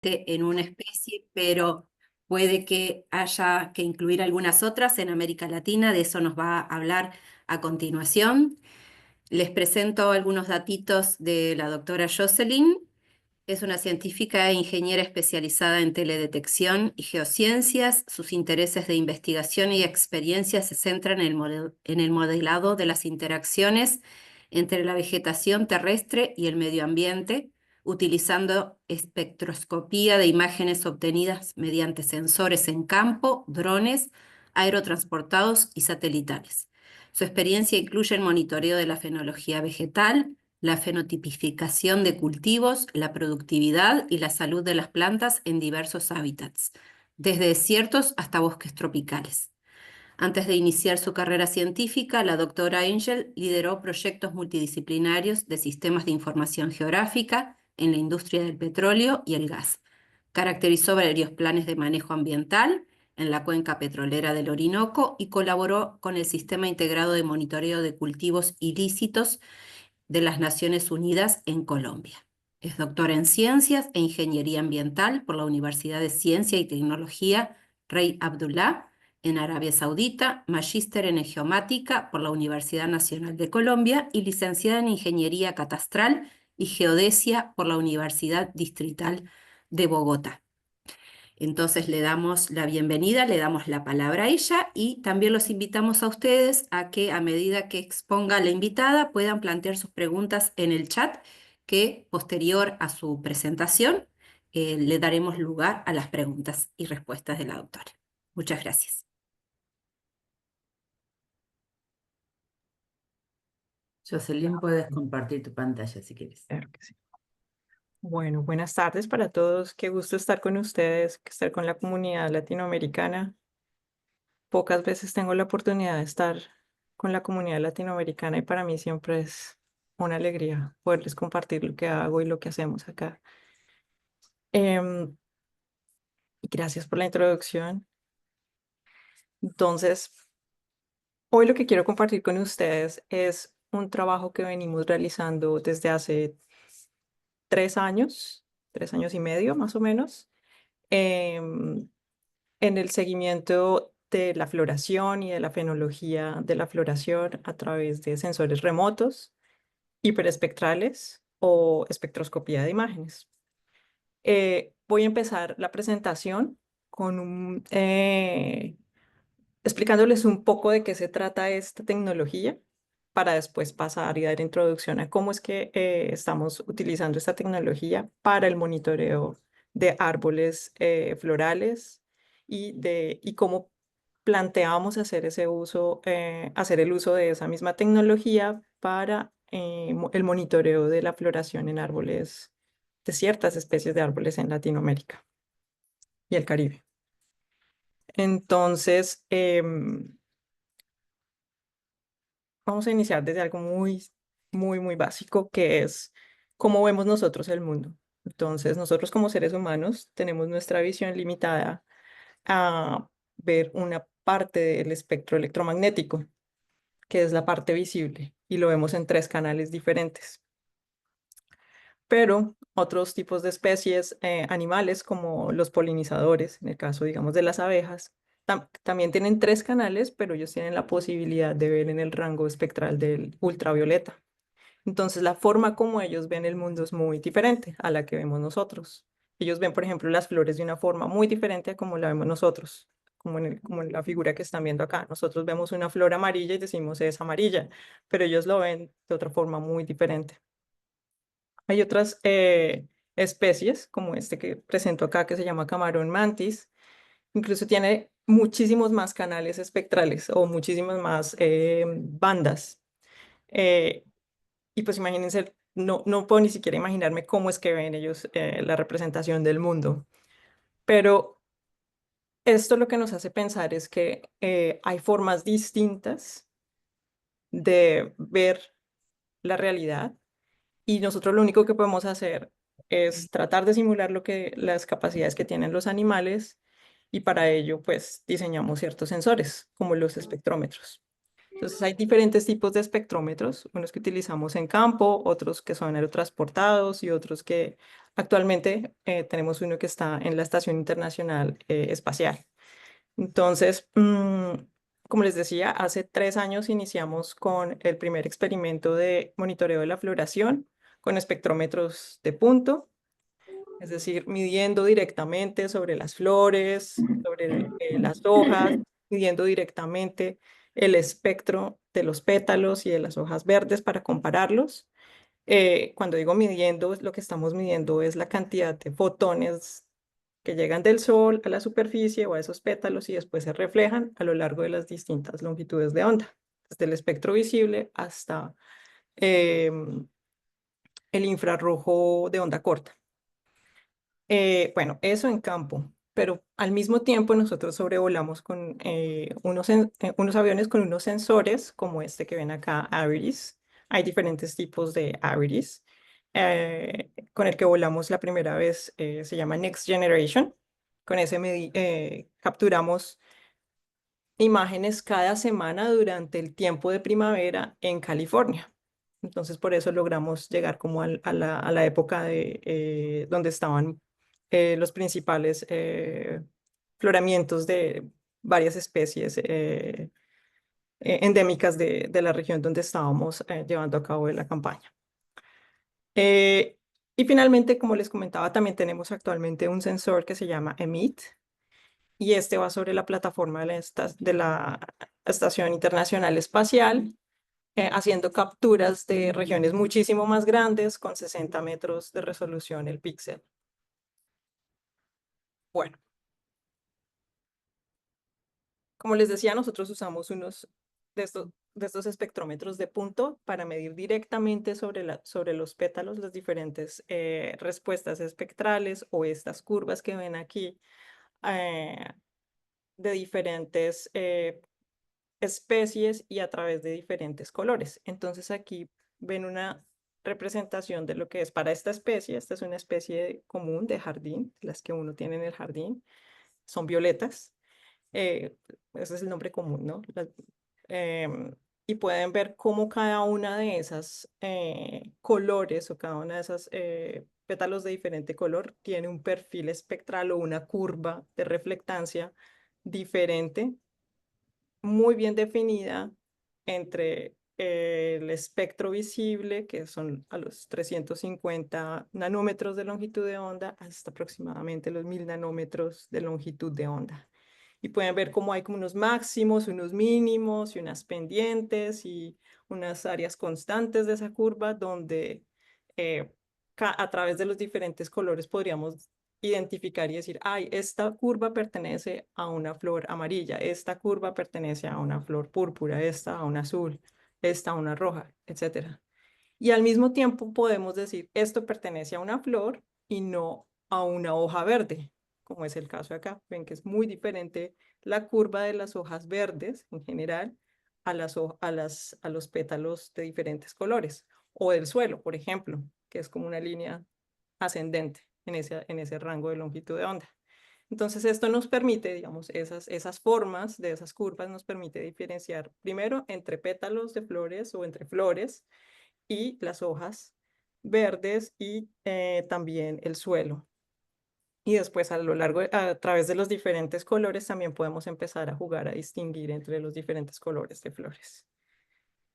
en una especie, pero puede que haya que incluir algunas otras en América Latina. De eso nos va a hablar a continuación. Les presento algunos datitos de la doctora Jocelyn. Es una científica e ingeniera especializada en teledetección y geociencias. Sus intereses de investigación y experiencia se centran en el modelado de las interacciones entre la vegetación terrestre y el medio ambiente, utilizando espectroscopía de imágenes obtenidas mediante sensores en campo, drones, aerotransportados y satelitales. Su experiencia incluye el monitoreo de la fenología vegetal, la fenotipificación de cultivos, la productividad y la salud de las plantas en diversos hábitats, desde desiertos hasta bosques tropicales. Antes de iniciar su carrera científica, la doctora Angel lideró proyectos multidisciplinarios de sistemas de información geográfica en la industria del petróleo y el gas. Caracterizó varios planes de manejo ambiental en la cuenca petrolera del Orinoco y colaboró con el Sistema Integrado de Monitoreo de Cultivos Ilícitos de las Naciones Unidas en Colombia. Es doctora en Ciencias e Ingeniería Ambiental por la Universidad de Ciencia y Tecnología Rey Abdullah en Arabia Saudita, magíster en Geomática por la Universidad Nacional de Colombia y licenciada en Ingeniería Catastral y Geodesia por la Universidad Distrital de Bogotá. Entonces le damos la bienvenida, le damos la palabra a ella y también los invitamos a ustedes a que a medida que exponga la invitada puedan plantear sus preguntas en el chat que posterior a su presentación le daremos lugar a las preguntas y respuestas de la doctora. Muchas gracias. Jocelyn, puedes compartir tu pantalla si quieres. Claro que sí. Bueno, buenas tardes para todos. Qué gusto estar con ustedes, estar con la comunidad latinoamericana. Pocas veces tengo la oportunidad de estar con la comunidad latinoamericana y para mí siempre es una alegría poderles compartir lo que hago y lo que hacemos acá. Y gracias por la introducción. Entonces, hoy lo que quiero compartir con ustedes es un trabajo que venimos realizando desde hace 3 años y medio más o menos, em, en el seguimiento de la floración y de la fenología de la floración a través de sensores remotos, hiperespectrales o espectroscopía de imágenes. Voy a empezar la presentación con explicándoles un poco de qué se trata esta tecnología para después pasar y dar introducción a cómo es que estamos utilizando esta tecnología para el monitoreo de árboles florales y cómo planteamos hacer ese uso, hacer el uso de esa misma tecnología para el monitoreo de la floración en árboles, de ciertas especies de árboles en Latinoamérica y el Caribe. Entonces, vamos a iniciar desde algo muy básico, que es cómo vemos nosotros el mundo. Entonces, nosotros como seres humanos tenemos nuestra visión limitada a ver una parte del espectro electromagnético, que es la parte visible, y lo vemos en 3 canales diferentes. Pero otros tipos de especies animales, como los polinizadores, en el caso, digamos, de las abejas, también tienen 3 canales, pero ellos tienen la posibilidad de ver en el rango espectral del ultravioleta. Entonces, la forma como ellos ven el mundo es muy diferente a la que vemos nosotros. Ellos ven, por ejemplo, las flores de una forma muy diferente a como la vemos nosotros, como en la figura que están viendo acá. Nosotros vemos una flor amarilla y decimos es amarilla, pero ellos lo ven de otra forma muy diferente. Hay otras especies, como este que presento acá, que se llama camarón mantis. Incluso tiene muchísimos más canales espectrales o muchísimas más bandas. Eh, y pues imagínense, no puedo ni siquiera imaginarme cómo es que ven ellos la representación del mundo. Pero esto lo que nos hace pensar es que hay formas distintas de ver la realidad y nosotros lo único que podemos hacer es tratar de simular las capacidades que tienen los animales y para ello pues diseñamos ciertos sensores como los espectrómetros. Entonces hay diferentes tipos de espectrómetros, unos que utilizamos en campo, otros que son aerotransportados y otros que actualmente tenemos uno que está en la Estación Internacional Espacial. Entonces, como les decía, hace 3 años iniciamos con el primer experimento de monitoreo de la floración con espectrómetros de punto, es decir, midiendo directamente sobre las flores, sobre las hojas, midiendo directamente el espectro de los pétalos y de las hojas verdes para compararlos. Cuando digo midiendo, lo que estamos midiendo es la cantidad de fotones que llegan del sol a la superficie o a esos pétalos y después se reflejan a lo largo de las distintas longitudes de onda, desde el espectro visible hasta em, el infrarrojo de onda corta. Bueno, eso en campo, pero al mismo tiempo nosotros sobrevolamos con unos aviones con unos sensores como este que ven acá, Aviris. Hay diferentes tipos de Aviris. Con el que volamos la primera vez se llama Next Generation. Con ese capturamos imágenes cada semana durante el tiempo de primavera en California. Entonces, por eso logramos llegar como a la época de donde estaban los principales floramientos de varias especies endémicas de la región donde estábamos llevando a cabo la campaña. Y finalmente, como les comentaba, también tenemos actualmente un sensor que se llama EMIT, y este va sobre la plataforma de la Estación Internacional Espacial, haciendo capturas de regiones muchísimo más grandes con 60 metros de resolución el píxel. Bueno, como les decía, nosotros usamos unos de estos espectrómetros de punto para medir directamente sobre los pétalos las diferentes respuestas espectrales o estas curvas que ven aquí eh, de diferentes especies y a través de diferentes colores. Entonces aquí ven una representación de lo que es para esta especie. Esta es una especie común de jardín, las que uno tiene en el jardín. Son violetas. Ese es el nombre común, ¿no? Y pueden ver cómo cada una de esas colores o cada una de esas pétalos de diferente color tiene un perfil espectral o una curva de reflectancia diferente, muy bien definida entre el espectro visible, que son a los 350 nanómetros de longitud de onda, hasta aproximadamente los 1000 nanómetros de longitud de onda. Y pueden ver cómo hay como unos máximos, unos mínimos y unas pendientes y unas áreas constantes de esa curva donde eh, a través de los diferentes colores podríamos identificar y decir, ay, esta curva pertenece a una flor amarilla, esta curva pertenece a una flor púrpura, esta a una azul, esta a una roja, etcétera. Y al mismo tiempo podemos decir, esto pertenece a una flor y no a una hoja verde, como es el caso acá. Ven que es muy diferente la curva de las hojas verdes en general a los pétalos de diferentes colores, o del suelo, por ejemplo, que es como una línea ascendente en ese rango de longitud de onda. Entonces, esto nos permite, digamos, esas formas de esas curvas nos permite diferenciar primero entre pétalos de flores o entre flores y las hojas verdes y también el suelo. Y después a través de los diferentes colores también podemos empezar a jugar a distinguir entre los diferentes colores de flores.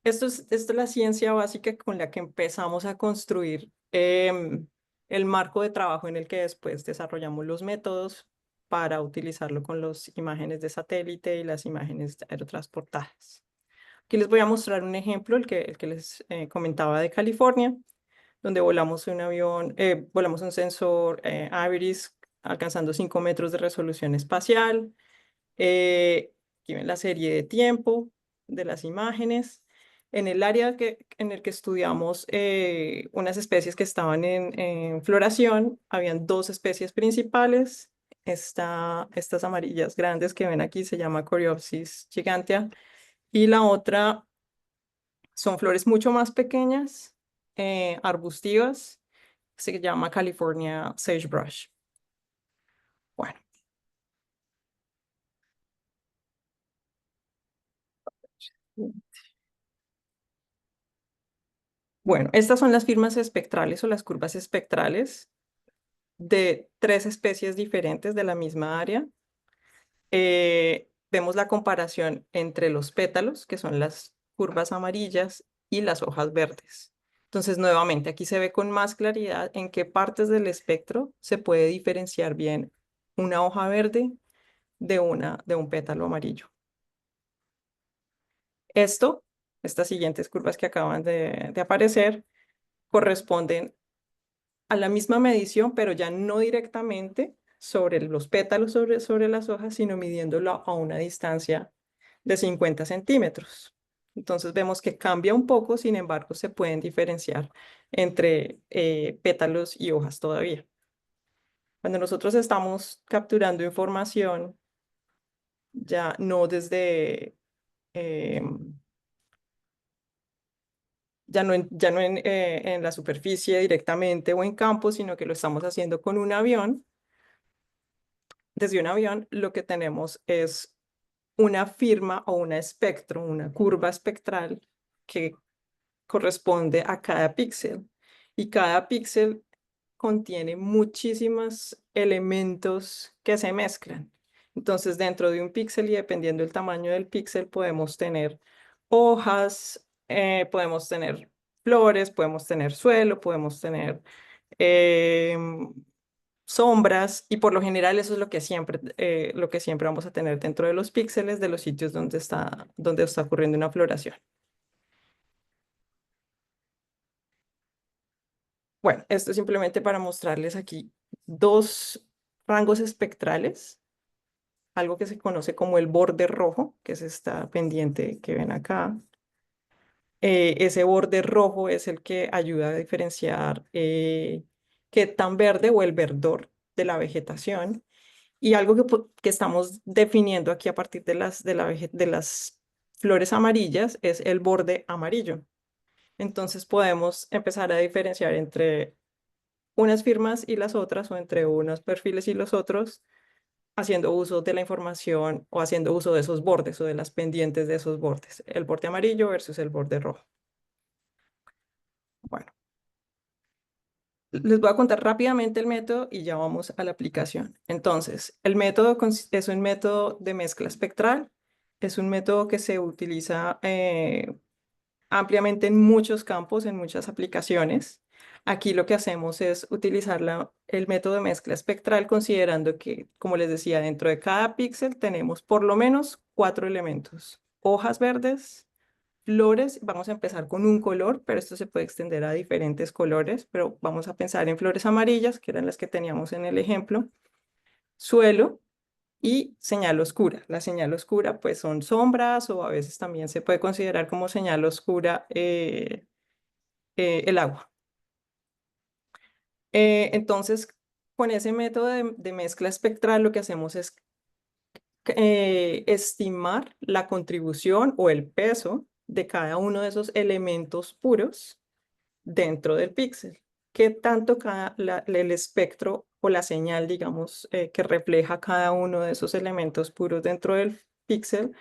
Esto es la ciencia básica con la que empezamos a construir el marco de trabajo en el que después desarrollamos los métodos para utilizarlo con las imágenes de satélite y las imágenes aerotransportadas. Aquí les voy a mostrar un ejemplo, el que les comentaba de California, donde volamos un sensor Iris alcanzando 5 metros de resolución espacial. Aquí ven la serie de tiempo de las imágenes. En el área en el que estudiamos unas especies que estaban en floración, habían dos especies principales. Estas amarillas grandes que ven aquí se llama Coreopsis gigantea, y la otra son flores mucho más pequeñas, arbustivas, se llama California Sagebrush. Bueno, Bueno, estas son las firmas espectrales o las curvas espectrales de 3 especies diferentes de la misma área. Vemos la comparación entre los pétalos, que son las curvas amarillas, y las hojas verdes. Entonces, nuevamente, aquí se ve con más claridad en qué partes del espectro se puede diferenciar bien una hoja verde de un pétalo amarillo. Estas siguientes curvas que acaban de aparecer, corresponden a la misma medición, pero ya no directamente sobre los pétalos, sobre las hojas, sino midiéndolo a una distancia de 50 centímetros. Entonces vemos que cambia un poco, sin embargo, se pueden diferenciar entre pétalos y hojas todavía. Cuando nosotros estamos capturando información, ya no desde, ya no en la superficie directamente o en campo, sino que lo estamos haciendo con un avión. Desde un avión, lo que tenemos es una firma o un espectro, una curva espectral que corresponde a cada píxel. Y cada píxel contiene muchísimos elementos que se mezclan. Entonces, dentro de un píxel y dependiendo del tamaño del píxel, podemos tener hojas, podemos tener flores, podemos tener suelo, podemos tener sombras, y por lo general eso es lo que siempre vamos a tener dentro de los píxeles de los sitios donde está ocurriendo una floración. Bueno, esto es simplemente para mostrarles aquí 2 rangos espectrales, algo que se conoce como el borde rojo, que es esta pendiente que ven acá. Ese borde rojo es el que ayuda a diferenciar qué tan verde o el verdor de la vegetación. Y algo que estamos definiendo aquí a partir de las flores amarillas es el borde amarillo. Entonces podemos empezar a diferenciar entre unas firmas y las otras, o entre unos perfiles y los otros, haciendo uso de la información o haciendo uso de esos bordes o de las pendientes de esos bordes, el borde amarillo versus el borde rojo. Bueno, les voy a contar rápidamente el método y ya vamos a la aplicación. Entonces, el método es un método de mezcla espectral, es un método que se utiliza ampliamente en muchos campos, en muchas aplicaciones. Aquí lo que hacemos es utilizar el método de mezcla espectral, considerando que, como les decía, dentro de cada píxel tenemos por lo menos 4 elementos: hojas verdes, flores. Vamos a empezar con un color, pero esto se puede extender a diferentes colores, pero vamos a pensar en flores amarillas, que eran las que teníamos en el ejemplo, suelo y señal oscura. La señal oscura pues son sombras, o a veces también se puede considerar como señal oscura el agua. Entonces, con ese método de mezcla espectral, lo que hacemos es estimar la contribución o el peso de cada uno de esos elementos puros dentro del píxel. ¿Qué tanto el espectro o la señal, digamos, que refleja cada uno de esos elementos puros dentro del píxel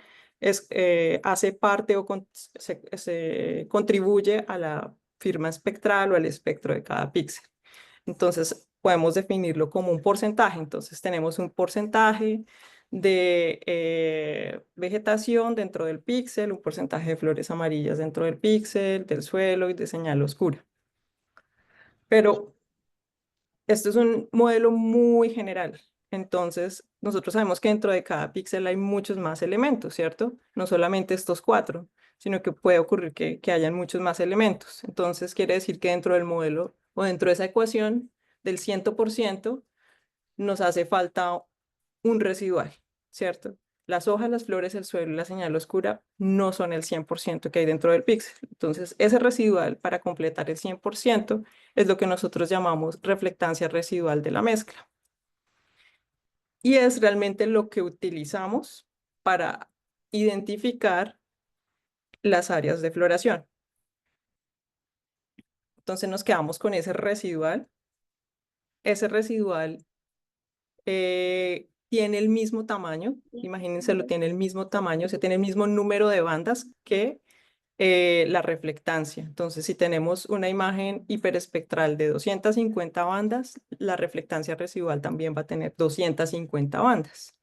hace parte o se contribuye a la firma espectral o al espectro de cada píxel? Entonces, podemos definirlo como un porcentaje. Entonces, tenemos un porcentaje de vegetación dentro del píxel, un porcentaje de flores amarillas dentro del píxel, del suelo y de señal oscura. Pero esto es un modelo muy general. Entonces, nosotros sabemos que dentro de cada píxel hay muchos más elementos, ¿cierto? No solamente estos 4, sino que puede ocurrir que hayan muchos más elementos. Entonces, quiere decir que dentro del modelo o dentro de esa ecuación del 100%, nos hace falta un residual, ¿cierto? Las hojas, las flores, el suelo y la señal oscura no son el 100% que hay dentro del píxel. Entonces, ese residual para completar el 100% es lo que nosotros llamamos reflectancia residual de la mezcla. Y es realmente lo que utilizamos para identificar las áreas de floración. Entonces nos quedamos con ese residual. Ese residual tiene el mismo tamaño, imagínense, lo tiene el mismo tamaño, o sea, tiene el mismo número de bandas que la reflectancia. Entonces, si tenemos una imagen hiperespectral de 250 bandas, la reflectancia residual también va a tener 250 bandas.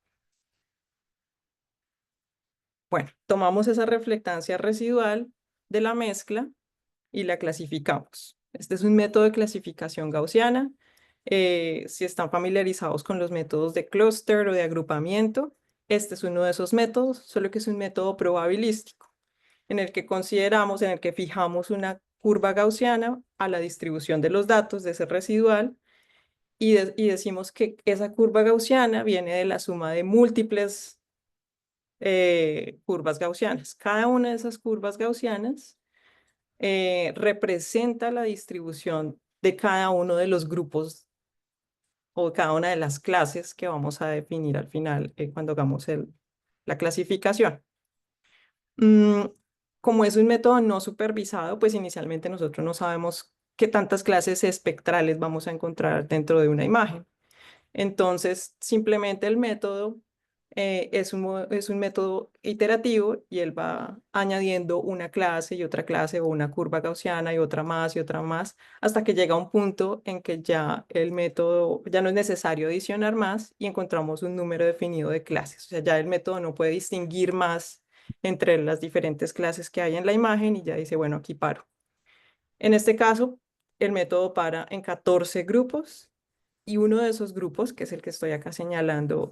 Bueno, tomamos esa reflectancia residual de la mezcla y la clasificamos. Este es un método de clasificación gaussiana. Si están familiarizados con los métodos de clúster o de agrupamiento, este es uno de esos métodos, solo que es un método probabilístico, en el que consideramos, en el que fijamos una curva gaussiana a la distribución de los datos de ese residual y decimos que esa curva gaussiana viene de la suma de múltiples curvas gaussianas. Cada una de esas curvas gaussianas representa la distribución de cada uno de los grupos o cada una de las clases que vamos a definir al final cuando hagamos la clasificación. Como es un método no supervisado, pues inicialmente nosotros no sabemos qué tantas clases espectrales vamos a encontrar dentro de una imagen. Entonces, simplemente el método es un método iterativo y él va añadiendo una clase y otra clase o una curva gaussiana y otra más, hasta que llega un punto en que ya el método, ya no es necesario adicionar más y encontramos un número definido de clases. O sea, ya el método no puede distinguir más entre las diferentes clases que hay en la imagen y ya dice, bueno, aquí paro. En este caso, el método para en 14 grupos y uno de esos grupos, que es el que estoy acá señalando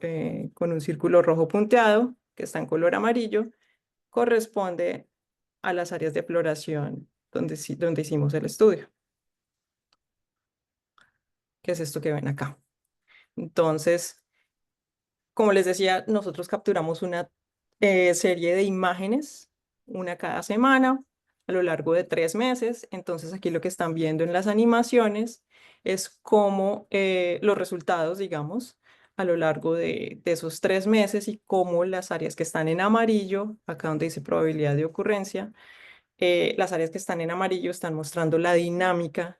con un círculo rojo punteado, que está en color amarillo, corresponde a las áreas de floración donde hicimos el estudio, que es esto que ven acá. Entonces, como les decía, nosotros capturamos una serie de imágenes, una cada semana, a lo largo de 3 meses. Entonces, aquí lo que están viendo en las animaciones es cómo los resultados, digamos, a lo largo de esos 3 meses y cómo las áreas que están en amarillo, acá donde dice probabilidad de ocurrencia, las áreas que están en amarillo están mostrando la dinámica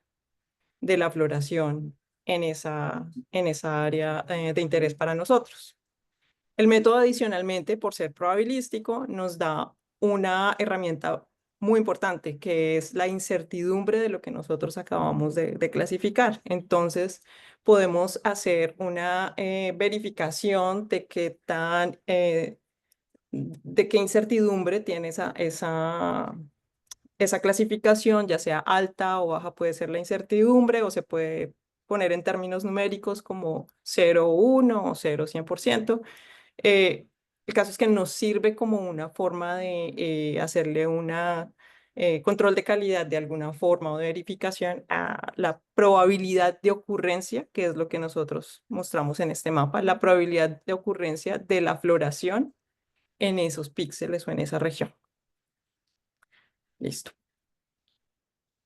de la floración en esa área de interés para nosotros. El método adicionalmente, por ser probabilístico, nos da una herramienta muy importante, que es la incertidumbre de lo que nosotros acabamos de clasificar. Entonces, podemos hacer una verificación de qué incertidumbre tiene esa clasificación, ya sea alta o baja, puede ser la incertidumbre o se puede poner en términos numéricos como 0, 1 o 0, 100%. El caso es que nos sirve como una forma de hacerle una control de calidad de alguna forma o de verificación a la probabilidad de ocurrencia, que es lo que nosotros mostramos en este mapa, la probabilidad de ocurrencia de la floración en esos píxeles o en esa región. Listo.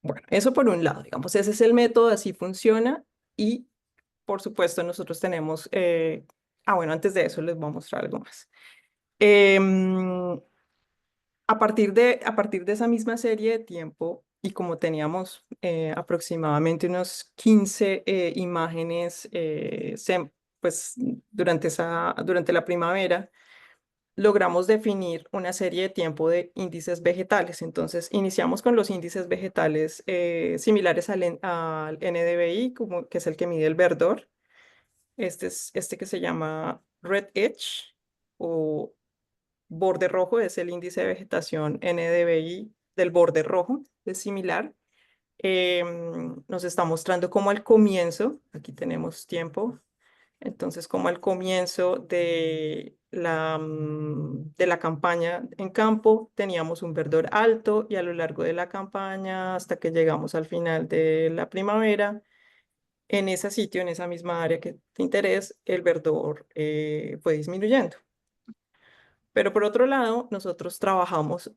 Bueno, eso por un lado, digamos, ese es el método, así funciona y por supuesto nosotros tenemos, bueno, antes de eso les voy a mostrar algo más. A partir de esa misma serie de tiempo y como teníamos aproximadamente unos 15 imágenes pues, durante la primavera, logramos definir una serie de tiempo de índices vegetales. Entonces, iniciamos con los índices vegetales similares al NDVI, que es el que mide el verdor. Este es este que se llama Red Edge o borde rojo, es el índice de vegetación NDVI del borde rojo, es similar. Nos está mostrando cómo al comienzo, aquí tenemos tiempo, entonces como al comienzo de la campaña en campo teníamos un verdor alto y a lo largo de la campaña hasta que llegamos al final de la primavera, en ese sitio, en esa misma área que de interés, el verdor fue disminuyendo. Pero por otro lado, nosotros trabajamos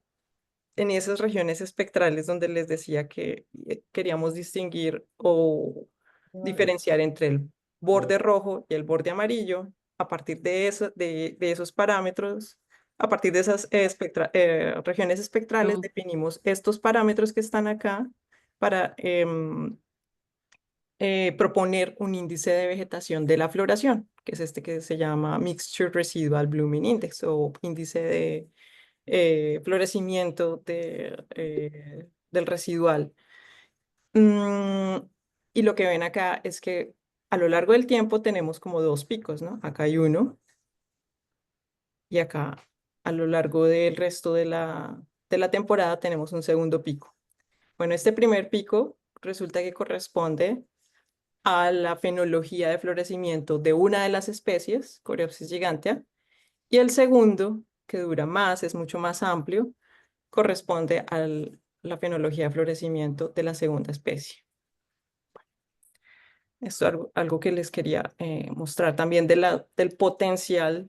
en esas regiones espectrales donde les decía que queríamos distinguir o diferenciar entre el borde rojo y el borde amarillo. A partir de esos parámetros, a partir de esas regiones espectrales, definimos estos parámetros que están acá para proponer un índice de vegetación de la floración, que es este que se llama Mixture Residual Blooming Index o índice de florecimiento del residual. Mm, y lo que ven acá es que a lo largo del tiempo tenemos como dos picos, ¿no? Acá hay uno y acá a lo largo del resto de la temporada tenemos un segundo pico. Bueno, este primer pico resulta que corresponde a la fenología de florecimiento de una de las especies, Coreopsis gigantea, y el segundo, que dura más, es mucho más amplio, corresponde a la fenología de florecimiento de la segunda especie. Esto es algo que les quería mostrar también del potencial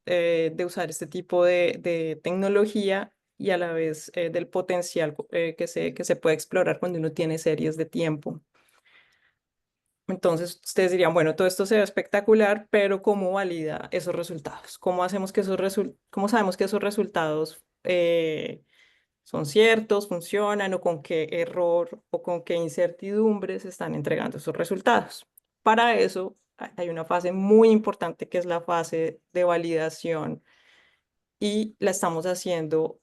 de usar este tipo de tecnología y a la vez del potencial que se puede explorar cuando uno tiene series de tiempo. Entonces, ustedes dirían, bueno, todo esto se ve espectacular, pero ¿cómo valida esos resultados? ¿Cómo hacemos que cómo sabemos que esos resultados son ciertos, funcionan o con qué error o con qué incertidumbre se están entregando esos resultados? Para eso hay una fase muy importante que es la fase de validación y la estamos haciendo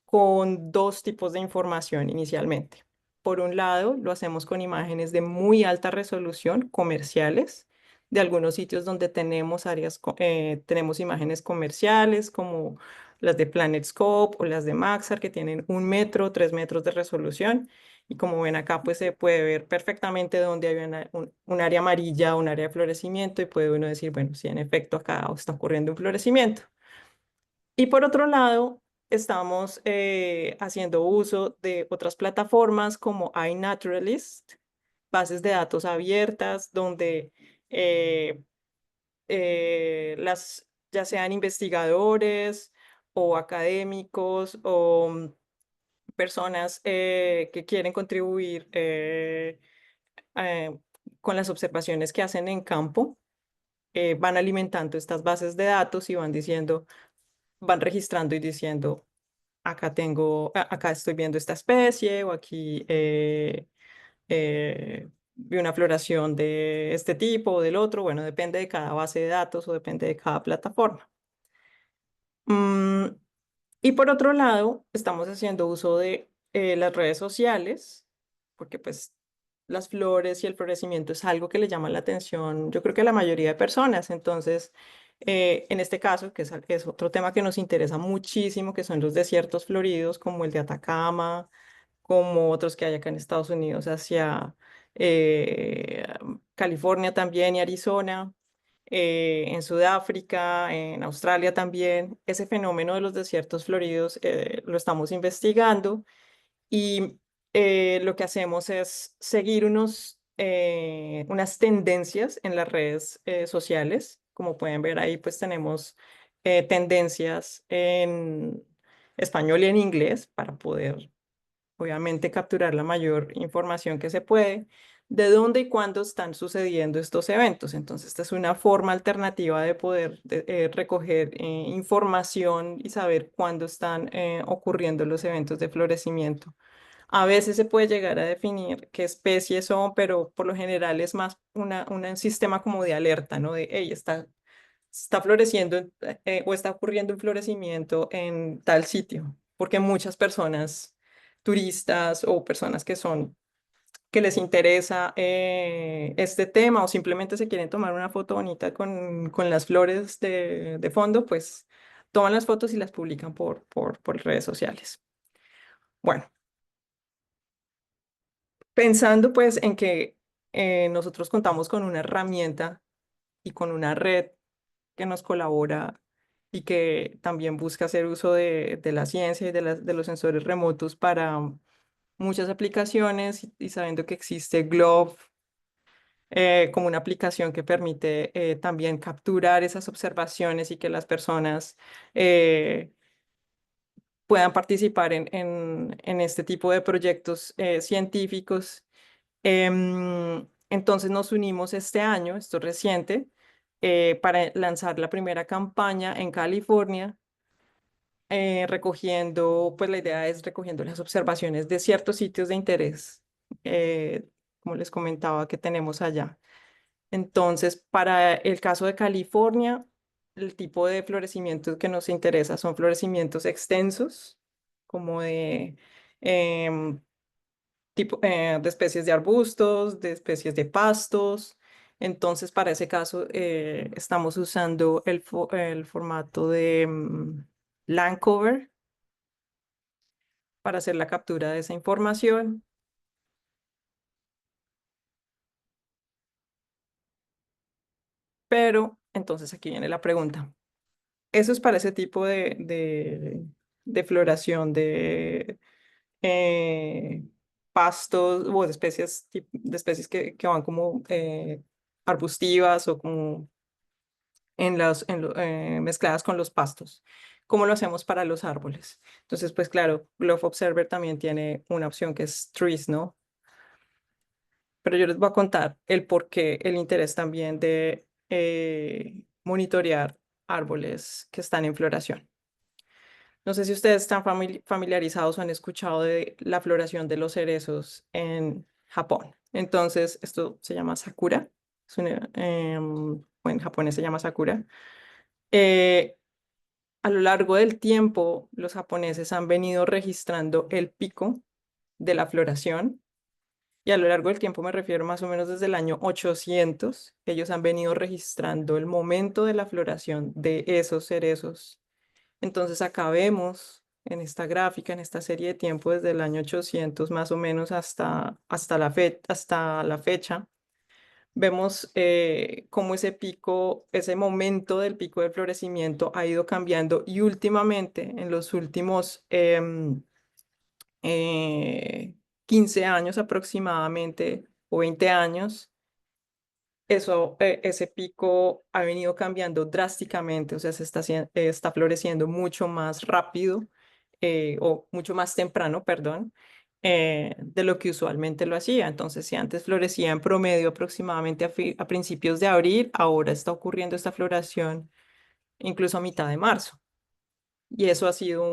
con dos tipos de información inicialmente. Por un lado, lo hacemos con imágenes de muy alta resolución comerciales de algunos sitios donde tenemos tenemos imágenes comerciales como las de PlanetScope o las de Maxar que tienen 1 metro, 3 metros de resolución. Y como ven acá, pues se puede ver perfectamente dónde hay un área amarilla, un área de florecimiento y puede uno decir, bueno, si en efecto acá está ocurriendo un florecimiento. Y por otro lado, estamos haciendo uso de otras plataformas como iNaturalist, bases de datos abiertas, donde eh, ya sean investigadores o académicos o personas que quieren contribuir eh, con las observaciones que hacen en campo, van alimentando estas bases de datos y van registrando y diciendo, acá estoy viendo esta especie o aquí vi una floración de este tipo o del otro. Bueno, depende de cada base de datos o depende de cada plataforma. Mm, y por otro lado, estamos haciendo uso de las redes sociales, porque pues las flores y el florecimiento es algo que le llama la atención, yo creo que a la mayoría de personas. Entonces, en este caso, es otro tema que nos interesa muchísimo, que son los desiertos floridos, como el de Atacama, como otros que hay acá en Estados Unidos, hacia eh, California también y Arizona, en Sudáfrica, en Australia también. Ese fenómeno de los desiertos floridos lo estamos investigando y lo que hacemos es seguir unas tendencias en las redes sociales. Como pueden ver ahí, pues tenemos tendencias en español y en inglés para poder obviamente capturar la mayor información que se puede de dónde y cuándo están sucediendo estos eventos. Entonces, esta es una forma alternativa de poder recoger información y saber cuándo están ocurriendo los eventos de florecimiento. A veces se puede llegar a definir qué especies son, pero por lo general es más un sistema como de alerta, ¿no? De, hey, está floreciendo o está ocurriendo un florecimiento en tal sitio, porque muchas personas, turistas o personas que les interesa este tema o simplemente se quieren tomar una foto bonita con las flores de fondo, pues toman las fotos y las publican por redes sociales. Bueno, pensando pues en que nosotros contamos con una herramienta y con una red que nos colabora y que también busca hacer uso de la ciencia y de los sensores remotos para muchas aplicaciones y sabiendo que existe Glove como una aplicación que permite también capturar esas observaciones y que las personas puedan participar en este tipo de proyectos científicos. Entonces nos unimos este año, esto es reciente, para lanzar la primera campaña en California, recogiendo, pues la idea es recogiendo las observaciones de ciertos sitios de interés, como les comentaba, que tenemos allá. Entonces, para el caso de California, el tipo de florecimiento que nos interesa son florecimientos extensos, como em, de especies de arbustos, de especies de pastos. Entonces, para ese caso, estamos usando el formato de land cover para hacer la captura de esa información. Pero, entonces aquí viene la pregunta. Eso es para ese tipo de floración de pastos o de especies, de especies que van como arbustivas o como mezcladas con los pastos. ¿Cómo lo hacemos para los árboles? Entonces, pues claro, Glove Observer también tiene una opción que es Trees, ¿no? Pero yo les voy a contar el por qué, el interés también de monitorear árboles que están en floración. No sé si ustedes están familiarizados o han escuchado de la floración de los cerezos en Japón. Entonces, esto se llama Sakura. En japonés se llama Sakura. Eh, a lo largo del tiempo, los japoneses han venido registrando el pico de la floración. Y a lo largo del tiempo me refiero más o menos desde el año 800, ellos han venido registrando el momento de la floración de esos cerezos. Entonces acá vemos en esta gráfica, en esta serie de tiempo desde el año 800 más o menos hasta la fecha, vemos cómo ese pico, ese momento del pico de florecimiento ha ido cambiando y últimamente, en los últimos 15 años aproximadamente o 20 años, ese pico ha venido cambiando drásticamente, o sea, está floreciendo mucho más rápido o mucho más temprano, perdón, de lo que usualmente lo hacía. Entonces, si antes florecía en promedio aproximadamente a principios de abril, ahora está ocurriendo esta floración incluso a mitad de marzo. Y eso ha sido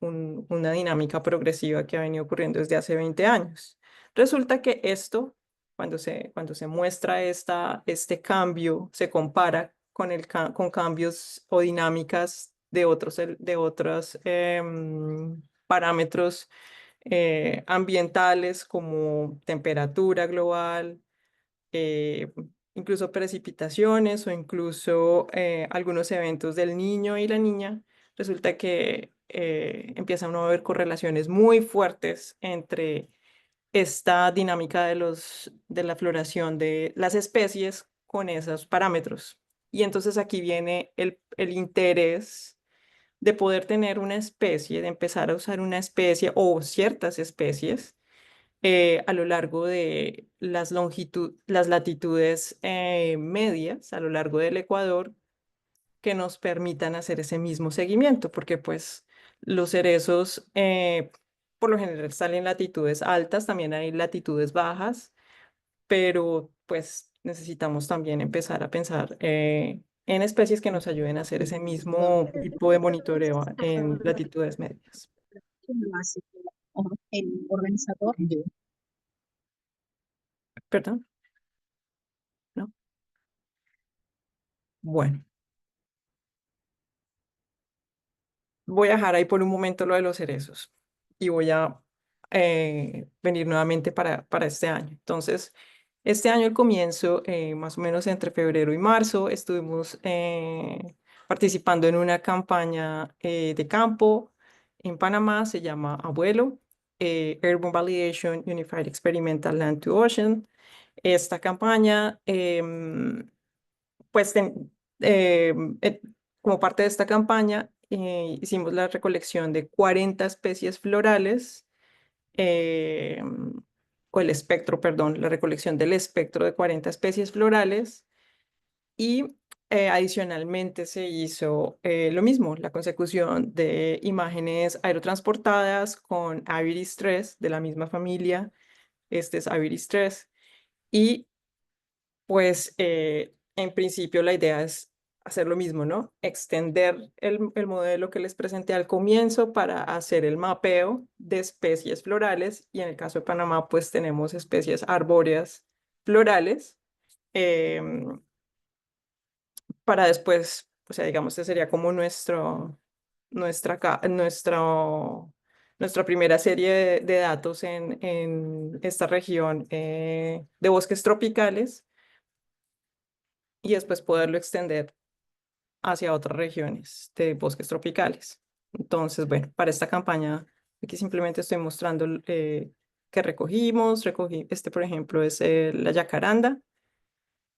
una dinámica progresiva que ha venido ocurriendo desde hace 20 años. Resulta que esto, cuando se muestra este cambio, se compara con cambios o dinámicas de otros parámetros ambientales como temperatura global, eh, incluso precipitaciones o incluso algunos eventos del niño y la niña, resulta que empiezan a haber correlaciones muy fuertes entre esta dinámica de la floración de las especies con esos parámetros. Y entonces aquí viene el interés de poder tener una especie, de empezar a usar una especie o ciertas especies a lo largo de las latitudes medias, a lo largo del Ecuador, que nos permitan hacer ese mismo seguimiento, porque pues los cerezos por lo general salen en latitudes altas, también hay latitudes bajas, pero pues necesitamos también empezar a pensar en especies que nos ayuden a hacer ese mismo tipo de monitoreo en latitudes medias. El organizador. ¿Perdón? ¿No? Bueno. Voy a dejar ahí por un momento lo de los cerezos y voy a venir nuevamente para este año. Entonces, este año al comienzo, más o menos entre febrero y marzo, estuvimos participando en una campaña de campo en Panamá, se llama Abuelo, Urban Validation Unified Experimental Land to Ocean. Esta campaña, pues como parte de esta campaña, hicimos la recolección de 40 especies florales, eh, o el espectro, perdón, la recolección del espectro de 40 especies florales y adicionalmente se hizo lo mismo, la consecución de imágenes aerotransportadas con Aviris 3 de la misma familia, este es Aviris 3, y pues en principio la idea es hacer lo mismo, ¿no? Extender el modelo que les presenté al comienzo para hacer el mapeo de especies florales y en el caso de Panamá pues tenemos especies arbóreas florales em, para después, o sea, digamos, ese sería como nuestra primera serie de datos en esta región de bosques tropicales y después poderlo extender hacia otras regiones de bosques tropicales. Entonces, bueno, para esta campaña aquí simplemente estoy mostrando que recogí, este por ejemplo es la yacaranda.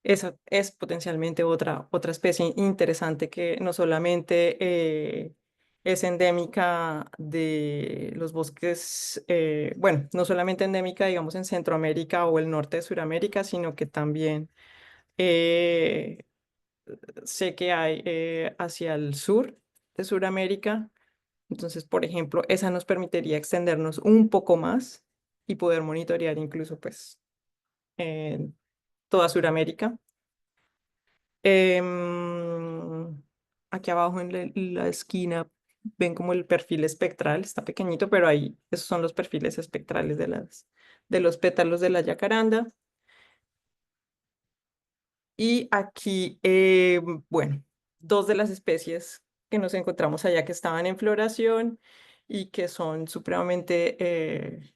Esa es potencialmente otra especie interesante que no solamente es endémica de los bosques, bueno, no solamente endémica, digamos, en Centroamérica o el norte de Sudamérica, sino que también eh, sé que hay hacia el sur de Sudamérica. Entonces, por ejemplo, esa nos permitiría extendernos un poco más y poder monitorear incluso, pues, en toda Sudamérica. Em, Aquí abajo en la esquina ven como el perfil espectral, está pequeñito, pero ahí esos son los perfiles espectrales de los pétalos de la yacaranda. Y aquí, bueno, dos de las especies que nos encontramos allá que estaban en floración y que son supremamente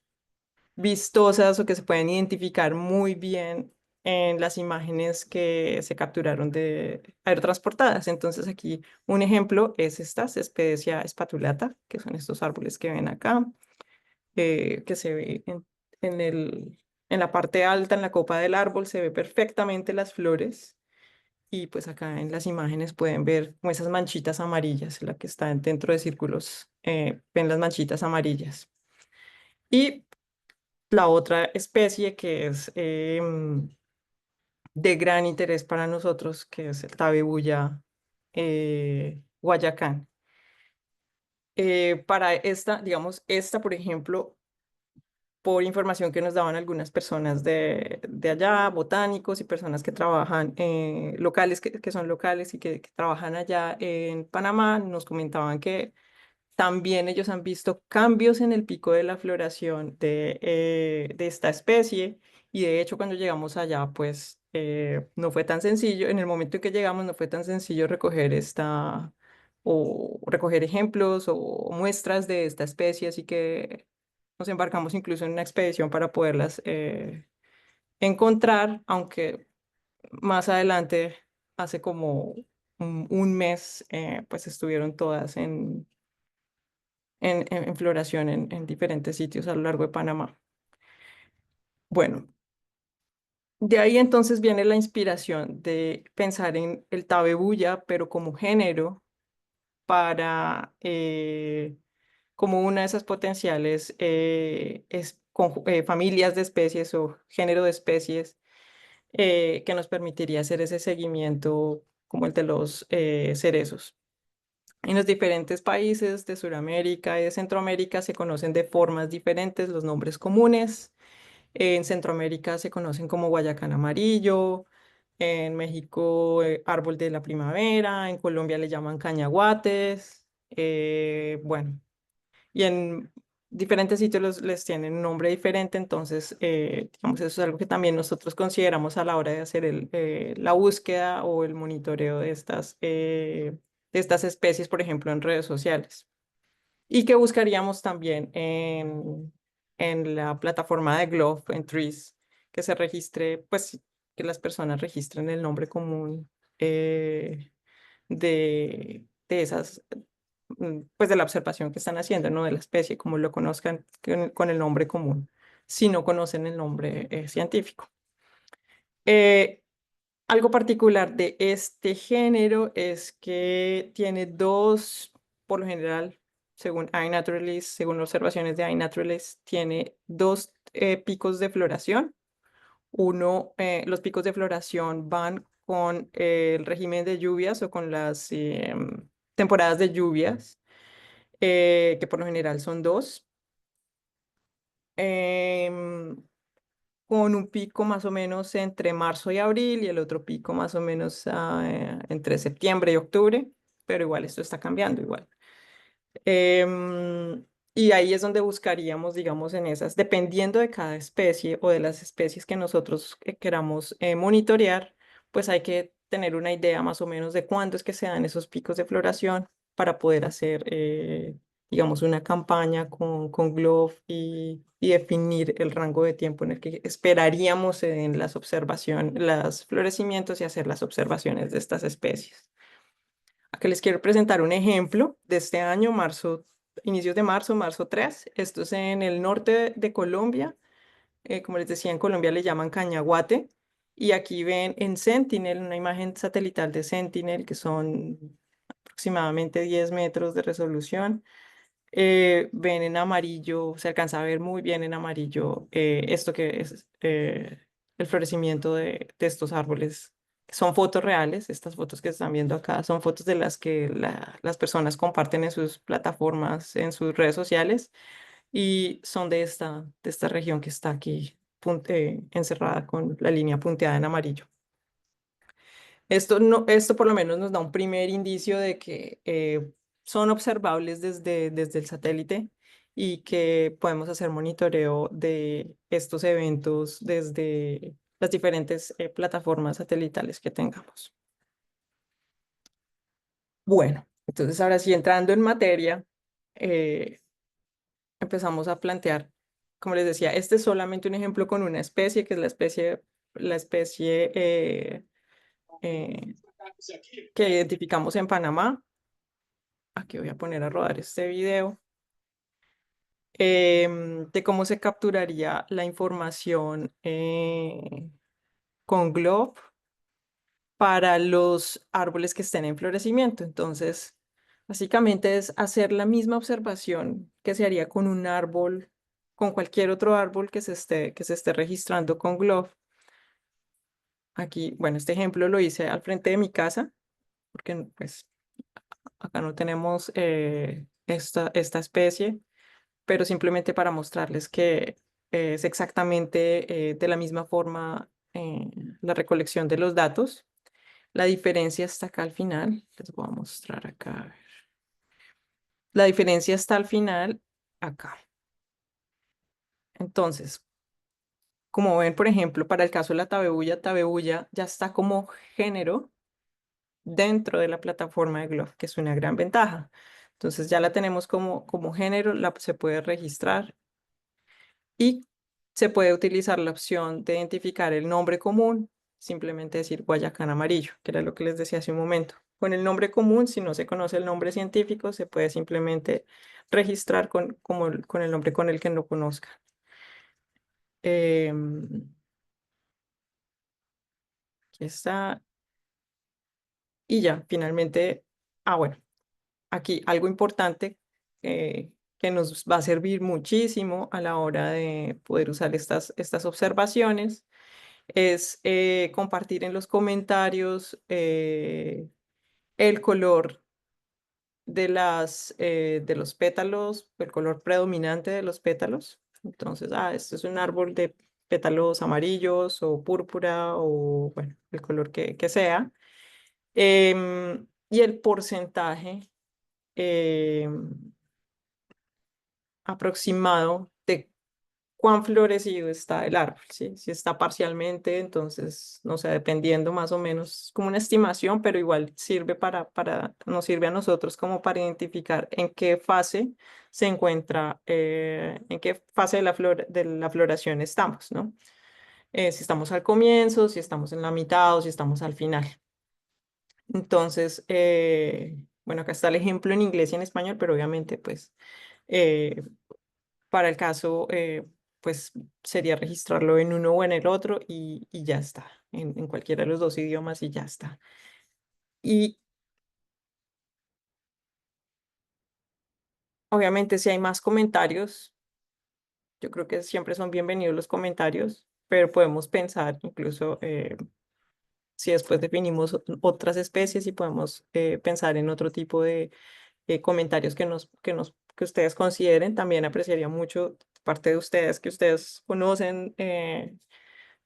vistosas o que se pueden identificar muy bien en las imágenes que se capturaron de aerotransportadas. Entonces aquí un ejemplo es esta Specia spatulata, que son estos árboles que ven acá, que se ve en la parte alta, en la copa del árbol, se ve perfectamente las flores. Y pues acá en las imágenes pueden ver como esas manchitas amarillas, la que está dentro de círculos, ven las manchitas amarillas. Y la otra especie que es de gran interés para nosotros, que es el Tabebuya guayacán. Para esta, digamos, esta, por ejemplo, por información que nos daban algunas personas de allá, botánicos y personas que trabajan locales, que son locales y que trabajan allá en Panamá, nos comentaban que también ellos han visto cambios en el pico de la floración de esta especie y de hecho cuando llegamos allá pues no fue tan sencillo, en el momento en que llegamos no fue tan sencillo recoger esta o recoger ejemplos o muestras de esta especie, así que nos embarcamos incluso en una expedición para poderlas encontrar, aunque más adelante, hace como un mes, pues estuvieron todas en floración en diferentes sitios a lo largo de Panamá. Bueno, de ahí entonces viene la inspiración de pensar en el tabebuya, pero como género, para como una de esas potenciales familias de especies o género de especies que nos permitiría hacer ese seguimiento como el de los cerezos. En los diferentes países de Sudamérica y de Centroamérica se conocen de formas diferentes los nombres comunes. En Centroamérica se conocen como guayacán amarillo, en México árbol de la primavera, en Colombia le llaman cañaguates, bueno, y en diferentes sitios les tienen un nombre diferente, entonces, digamos, eso es algo que también nosotros consideramos a la hora de hacer la búsqueda o el monitoreo de estas especies, por ejemplo, en redes sociales. Y que buscaríamos también en la plataforma de Glove, en Trees, que se registre, pues, que las personas registren el nombre común de esas pues de la observación que están haciendo, no de la especie, como lo conozcan con el nombre común, si no conocen el nombre científico. Eh, Algo particular de este género es que tiene dos, por lo general, según iNaturalist, según observaciones de iNaturalist, tiene dos picos de floración. Uno, los picos de floración van con el régimen de lluvias o con las temporadas de lluvias que por lo general son dos, em, con un pico más o menos entre marzo y abril y el otro pico más o menos entre septiembre y octubre, pero igual esto está cambiando igual. Em, Y ahí es donde buscaríamos, digamos, en esas, dependiendo de cada especie o de las especies que nosotros queramos monitorear, pues hay que tener una idea más o menos de cuándo es que se dan esos picos de floración para poder hacer, digamos, una campaña con GLOB y definir el rango de tiempo en el que esperaríamos se den las observaciones, los florecimientos y hacer las observaciones de estas especies. Aquí les quiero presentar un ejemplo de este año, marzo, inicios de marzo, marzo 3. Esto es en el norte de Colombia. Como les decía, en Colombia le llaman Cañaguate. Y aquí ven en Sentinel, una imagen satelital de Sentinel, que son aproximadamente 10 metros de resolución. Ven en amarillo, se alcanza a ver muy bien en amarillo esto que es el florecimiento de estos árboles. Son fotos reales, estas fotos que están viendo acá son fotos de las que las personas comparten en sus plataformas, en sus redes sociales, y son de esta región que está aquí encerrada con la línea punteada en amarillo. Esto, no, esto por lo menos nos da un primer indicio de que son observables desde el satélite y que podemos hacer monitoreo de estos eventos desde las diferentes plataformas satelitales que tengamos. Bueno, entonces ahora sí, entrando en materia, eh, empezamos a plantear, como les decía, este es solamente un ejemplo con una especie, que es la especie eh, que identificamos en Panamá. Aquí voy a poner a rodar este video de cómo se capturaría la información con GLOB para los árboles que estén en florecimiento. Entonces, básicamente es hacer la misma observación que se haría con un árbol, con cualquier otro árbol que se esté registrando con GLOB. Aquí, bueno, este ejemplo lo hice al frente de mi casa, porque pues acá no tenemos esta especie, pero simplemente para mostrarles que es exactamente de la misma forma la recolección de los datos. La diferencia está acá al final. Les voy a mostrar acá. A ver. La diferencia está al final acá. Entonces, como ven, por ejemplo, para el caso de la tabebulla ya está como género dentro de la plataforma de GLOB, que es una gran ventaja. Entonces ya la tenemos como género, se puede registrar y se puede utilizar la opción de identificar el nombre común, simplemente decir Guayacán amarillo, que era lo que les decía hace un momento. Con el nombre común, si no se conoce el nombre científico, se puede simplemente registrar con el nombre con el que no conozca. Aquí está. Y ya, finalmente, bueno, aquí algo importante que nos va a servir muchísimo a la hora de poder usar estas observaciones es compartir en los comentarios el color de los pétalos, el color predominante de los pétalos. Entonces, este es un árbol de pétalos amarillos o púrpura o, bueno, el color que sea. Y el porcentaje aproximado de cuán florecido está el árbol, ¿sí? Si está parcialmente, entonces, no sé, dependiendo más o menos, como una estimación, pero igual sirve nos sirve a nosotros como para identificar en qué fase se encuentra, en qué fase de la floración estamos, ¿no? Si estamos al comienzo, si estamos en la mitad o si estamos al final. Entonces, bueno, acá está el ejemplo en inglés y en español, pero obviamente, pues, eh, para el caso, pues sería registrarlo en uno o en el otro y ya está, en cualquiera de los dos idiomas y ya está. Y obviamente si hay más comentarios, yo creo que siempre son bienvenidos los comentarios, pero podemos pensar incluso si después definimos otras especies y podemos pensar en otro tipo de comentarios que ustedes consideren. También apreciaría mucho parte de ustedes que ustedes conocen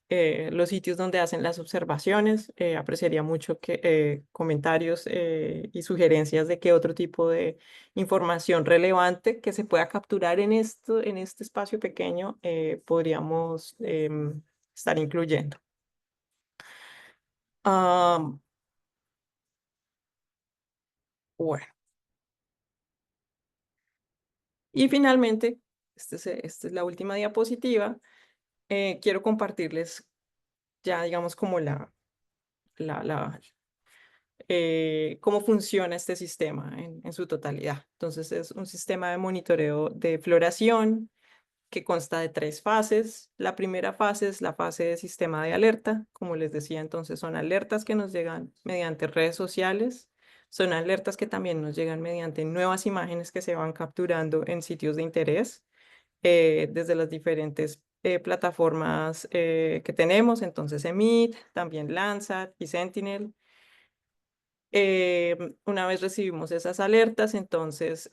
los sitios donde hacen las observaciones. Apreciaría mucho comentarios y sugerencias de qué otro tipo de información relevante que se pueda capturar en este espacio pequeño podríamos estar incluyendo. Am, bueno, y finalmente, esta es la última diapositiva. Quiero compartirles ya, digamos, como la, la, cómo funciona este sistema en su totalidad. Entonces, es un sistema de monitoreo de floración que consta de 3 fases. La primera fase es la fase de sistema de alerta. Como les decía, entonces son alertas que nos llegan mediante redes sociales. Son alertas que también nos llegan mediante nuevas imágenes que se van capturando en sitios de interés desde las diferentes plataformas que tenemos. Entonces, Emit, también Landsat y Sentinel. Una vez recibimos esas alertas, entonces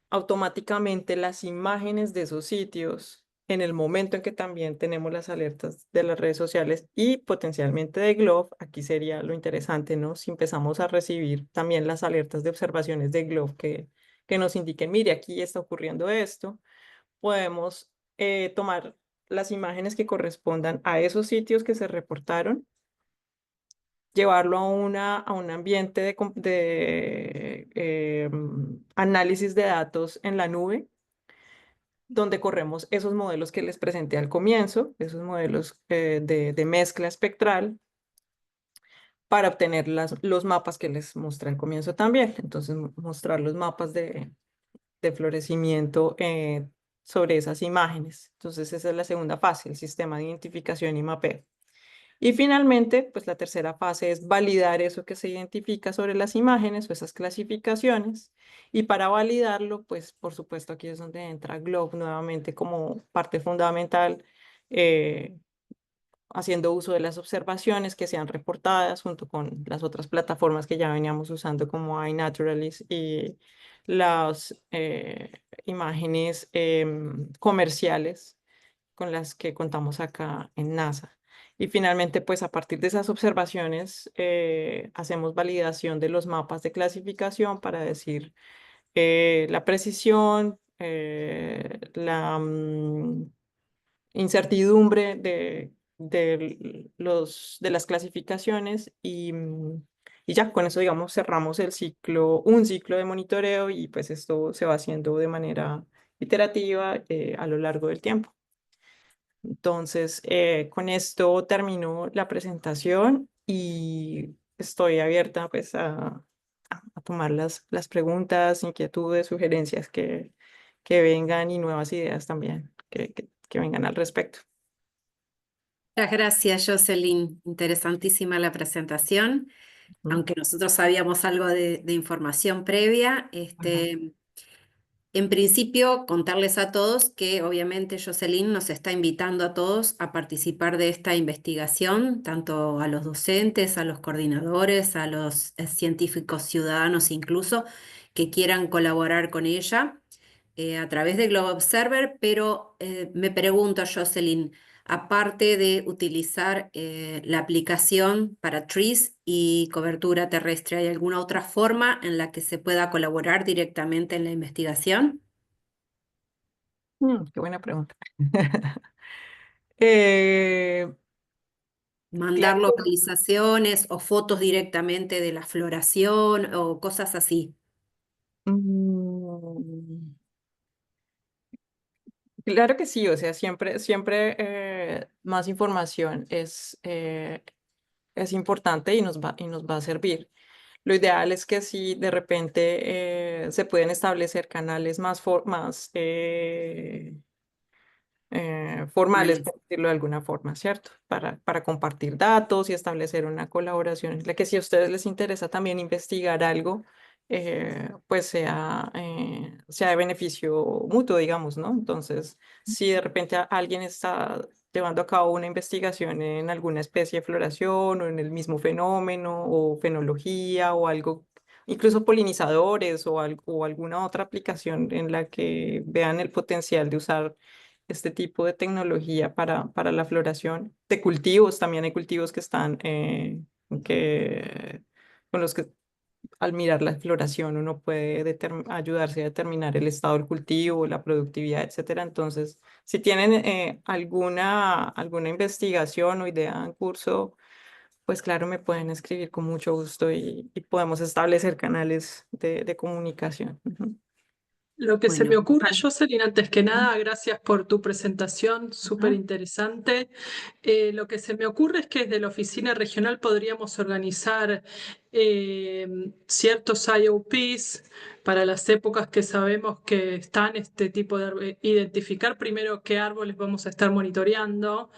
automáticamente las imágenes de esos sitios, en el momento en que también tenemos las alertas de las redes sociales y potencialmente de Glove, aquí sería lo interesante, ¿no? Si empezamos a recibir también las alertas de observaciones de Glove que nos indiquen, mire, aquí está ocurriendo esto, podemos tomar las imágenes que correspondan a esos sitios que se reportaron, llevarlo a un ambiente de análisis de datos en la nube, donde corremos esos modelos que les presenté al comienzo, esos modelos de mezcla espectral, para obtener los mapas que les mostré al comienzo también. Entonces, mostrar los mapas de florecimiento sobre esas imágenes. Entonces, esa es la segunda fase, el sistema de identificación y mapeo. Y finalmente, pues la tercera fase es validar eso que se identifica sobre las imágenes o esas clasificaciones. Y para validarlo, pues por supuesto aquí es donde entra Globe nuevamente como parte fundamental, eh, haciendo uso de las observaciones que sean reportadas junto con las otras plataformas que ya veníamos usando como iNaturalist y las imágenes comerciales con las que contamos acá en NASA. Y finalmente, pues a partir de esas observaciones, hacemos validación de los mapas de clasificación para decir la precisión, la incertidumbre de las clasificaciones y ya con eso, digamos, cerramos un ciclo de monitoreo y pues esto se va haciendo de manera iterativa a lo largo del tiempo. Entonces, con esto termino la presentación y estoy abierta pues a tomar las preguntas, inquietudes, sugerencias que vengan y nuevas ideas también que vengan al respecto. Muchas gracias, Jocelyn. Interesantísima la presentación. Ujú. Aunque nosotros sabíamos algo de información previa, Ajá. en principio, contarles a todos que obviamente Jocelyn nos está invitando a todos a participar de esta investigación, tanto a los docentes, a los coordinadores, a los científicos ciudadanos incluso, que quieran colaborar con ella a través de Globe Observer, pero me pregunto, Jocelyn, aparte de utilizar la aplicación para trees y cobertura terrestre, ¿hay alguna otra forma en la que se pueda colaborar directamente en la investigación? Qué buena pregunta. Eh, Mandar claro. localizaciones o fotos directamente de la floración o cosas así. Mm, claro que sí, o sea, siempre más información es importante y nos va a servir. Lo ideal es que si de repente se pueden establecer canales más formales, Vale. por decirlo de alguna forma, ¿cierto? Para compartir datos y establecer una colaboración en la que si a ustedes les interesa también investigar algo, pues sea de beneficio mutuo, digamos, ¿no? Entonces, si de repente alguien está llevando a cabo una investigación en alguna especie de floración o en el mismo fenómeno o fenología o algo, incluso polinizadores o alguna otra aplicación en la que vean el potencial de usar este tipo de tecnología para la floración de cultivos. También hay cultivos que están, con los que al mirar la floración uno puede ayudarse a determinar el estado del cultivo, la productividad, etcétera. Entonces, si tienen alguna investigación o idea en curso, pues claro, me pueden escribir con mucho gusto y podemos establecer canales de comunicación. Ujú. Lo que se me Bueno, ocurre, Jocelyn, antes que nada, gracias por tu presentación, súper Ajá. interesante. Lo que se me ocurre es que desde la oficina regional podríamos organizar ciertos IOPs para las épocas que sabemos que están este tipo de identificar primero qué árboles vamos a estar monitoreando,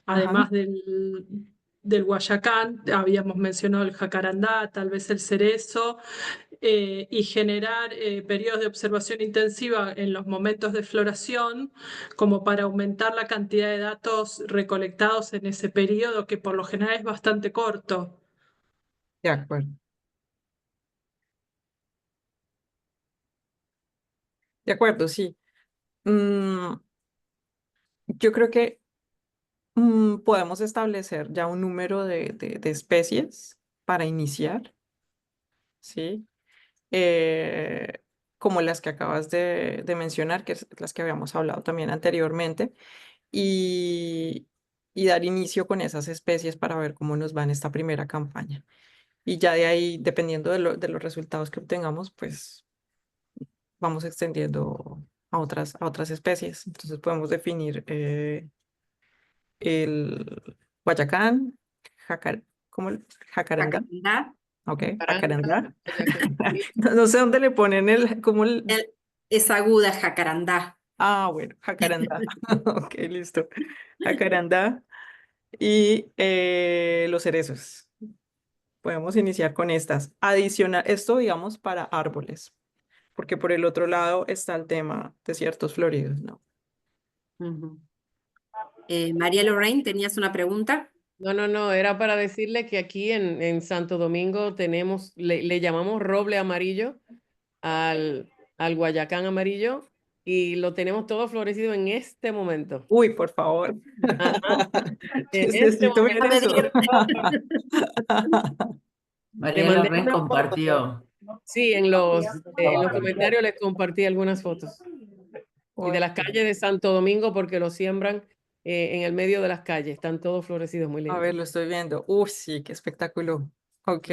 Ajá. además del guayacán, habíamos mencionado el jacarandá, tal vez el cerezo, y generar periodos de observación intensiva en los momentos de floración, como para aumentar la cantidad de datos recolectados en ese periodo, que por lo general es bastante corto. De acuerdo. De acuerdo, sí. Mm, yo creo que podemos establecer ya un número de especies para iniciar, ¿sí? Eh, como las que acabas de mencionar, que es las que habíamos hablado también anteriormente, y, y dar inicio con esas especies para ver cómo nos va en esta primera campaña. Y ya de ahí, dependiendo de los resultados que obtengamos, pues vamos extendiendo a otras especies. Entonces podemos definir el Guayacán, jacar, ¿cómo? Jacarandá. jacarandá, Ok, Caranga, jacarandá. Guayacán. No sé dónde le ponen es aguda jacarandá. Ah, bueno, jacarandá. Ok, listo. Jacarandá y los cerezos. Podemos iniciar con estas. Adicional, esto digamos para árboles, porque por el otro lado está el tema de ciertos floridos, ¿no? Ujú. María Lorraine, ¿tenías una pregunta? No, no, no, era para decirle que aquí en Santo Domingo tenemos, le llamamos roble amarillo al guayacán amarillo y lo tenemos todo florecido en este momento. Uy, por favor. Ajá, en este Necesito ver momento. A eso. medir. Le María mandé Lorraine una foto. compartió. Sí, en los comentarios les compartí algunas fotos. Y de Uy, las calles de Santo Domingo porque lo siembran en el medio de las calles. Están todos florecidos, muy a lindos. ver, lo estoy viendo. Uy, sí, qué espectáculo. Ok,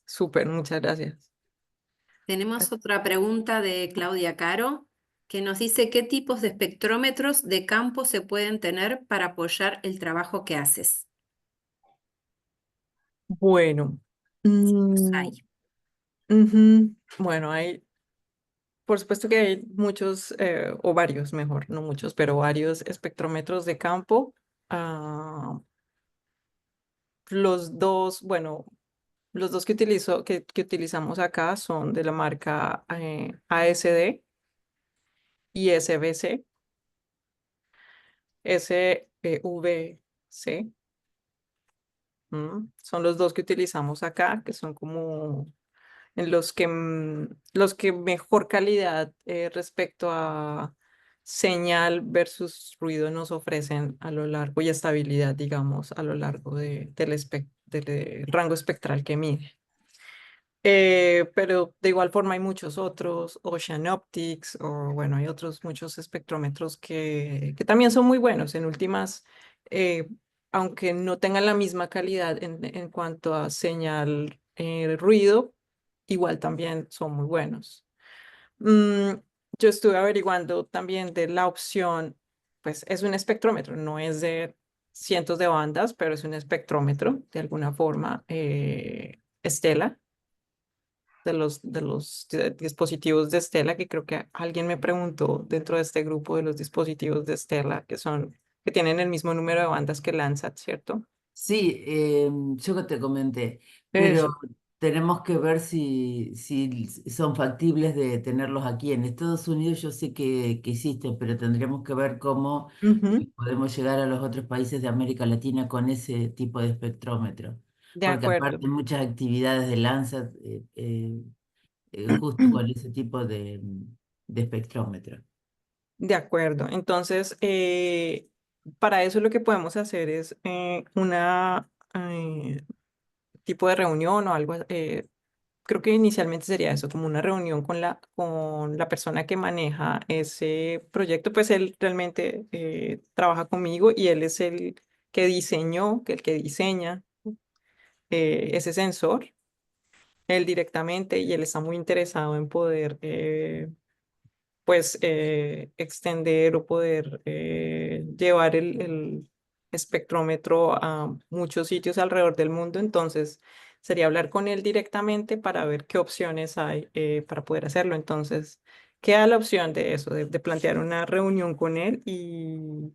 súper, muchas gracias. Tenemos otra pregunta de Claudia Caro, que nos dice qué tipos de espectrómetros de campo se pueden tener para apoyar el trabajo que haces. Bueno, Los mm, hay. bueno, por supuesto que hay muchos, o varios, mejor, no muchos, pero varios espectrómetros de campo. Ah, bueno, los dos que utilizamos acá son de la marca ASD y SBC, SVC. Son los dos que utilizamos acá, que son como en los que mejor calidad respecto a señal versus ruido nos ofrecen a lo largo y estabilidad, digamos, a lo largo del rango espectral que mide. Pero de igual forma hay muchos otros, Ocean Optics, o bueno, hay otros muchos espectrómetros que también son muy buenos. En últimas, eh, aunque no tengan la misma calidad en cuanto a señal, ruido, igual también son muy buenos. Mm, yo estuve averiguando también de la opción, pues es un espectrómetro, no es de cientos de bandas, pero es un espectrómetro de alguna forma, Stella de los dispositivos de Stella, que creo que alguien me preguntó dentro de este grupo de los dispositivos de Stella, que tienen el mismo número de bandas que Landsat, ¿cierto? Sí, yo que te comenté, pero Eso. tenemos que ver si son factibles de tenerlos aquí. En Estados Unidos yo sé que existen, pero tendríamos que ver cómo Ujú. podemos llegar a los otros países de América Latina con ese tipo de espectrómetro. De Porque acuerdo. aparte muchas actividades de Landsat justo con ese tipo de espectrómetro. De acuerdo. Entonces, para eso lo que podemos hacer es una tipo de reunión o algo. Creo que inicialmente sería eso, como una reunión con la persona que maneja ese proyecto. Pues él realmente trabaja conmigo y él es el que diseñó, el que diseña ese sensor, él directamente, y él está muy interesado en poder pues extender o poder llevar el espectrómetro a muchos sitios alrededor del mundo. Entonces, sería hablar con él directamente para ver qué opciones hay para poder hacerlo. Entonces, queda la opción de eso, de plantear una reunión con él y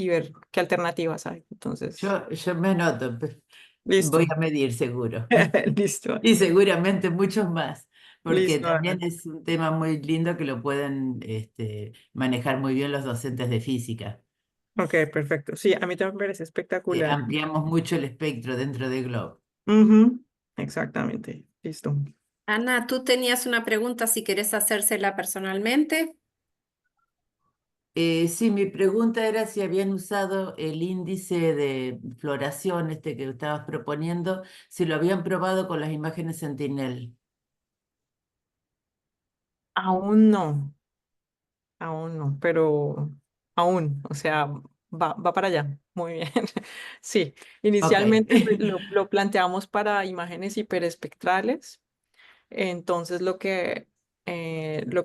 ver qué alternativas hay. Entonces, Yo me anoto, listo. voy a medir seguro. Listo, Y seguramente muchos más, porque listo, también Ana. es un tema muy lindo que lo pueden manejar muy bien los docentes de física. Ok, perfecto. Sí, a mí también me parece espectacular. Ampliamos mucho el espectro dentro de Globe. Ujú, exactamente. Listo. Ana, tú tenías una pregunta si querés hacérsela personalmente. Sí, mi pregunta era si habían usado el índice de floración que estabas proponiendo, si lo habían probado con las imágenes Sentinel. Aún no, pero aún, o sea, va para allá. Muy bien. Sí, Ok. inicialmente lo planteamos para imágenes hiperespectrales. Entonces, lo que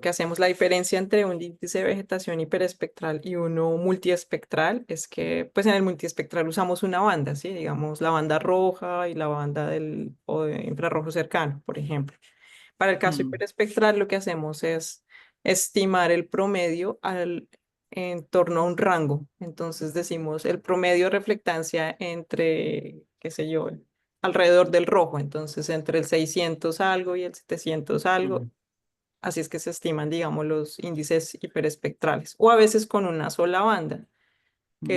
hacemos, la diferencia entre un índice de vegetación hiperespectral y uno multiespectral es que, pues en el multiespectral usamos una banda, ¿sí? Digamos, la banda roja y la banda o de infrarrojo cercano, por ejemplo. Para el caso Mm, hiperespectral, lo que hacemos es estimar el promedio en torno a un rango. Entonces decimos el promedio de reflectancia entre, qué sé yo, alrededor del rojo, entonces entre el 600 algo y el 700 algo. mm, Así es que se estiman, digamos, los índices hiperespectrales. O a veces con una sola banda, mm,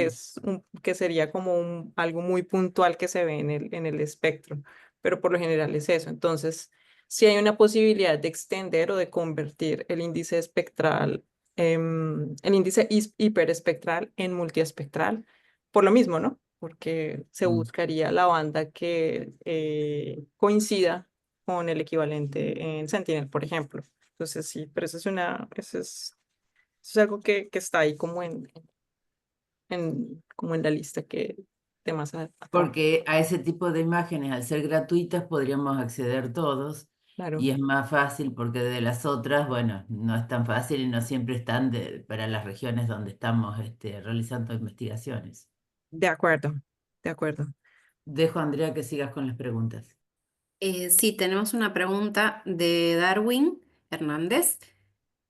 que sería como algo muy puntual que se ve en el espectro, pero por lo general es eso. Entonces, si hay una posibilidad de extender o de convertir el índice espectral, el índice hiperespectral en multiespectral, por lo mismo, ¿no? Porque se mm. buscaría la banda que coincida con el equivalente en Sentinel, por ejemplo. Entonces, sí, pero eso es algo que está ahí como como en la lista de más a trabajar. Porque a ese tipo de imágenes, al ser gratuitas, podríamos acceder todos Claro, y es más fácil porque de las otras, bueno, no es tan fácil y no siempre están para las regiones donde estamos realizando investigaciones. de acuerdo, de acuerdo. Dejo a Andrea que sigas con las preguntas. Sí, tenemos una pregunta de Darwin Hernández.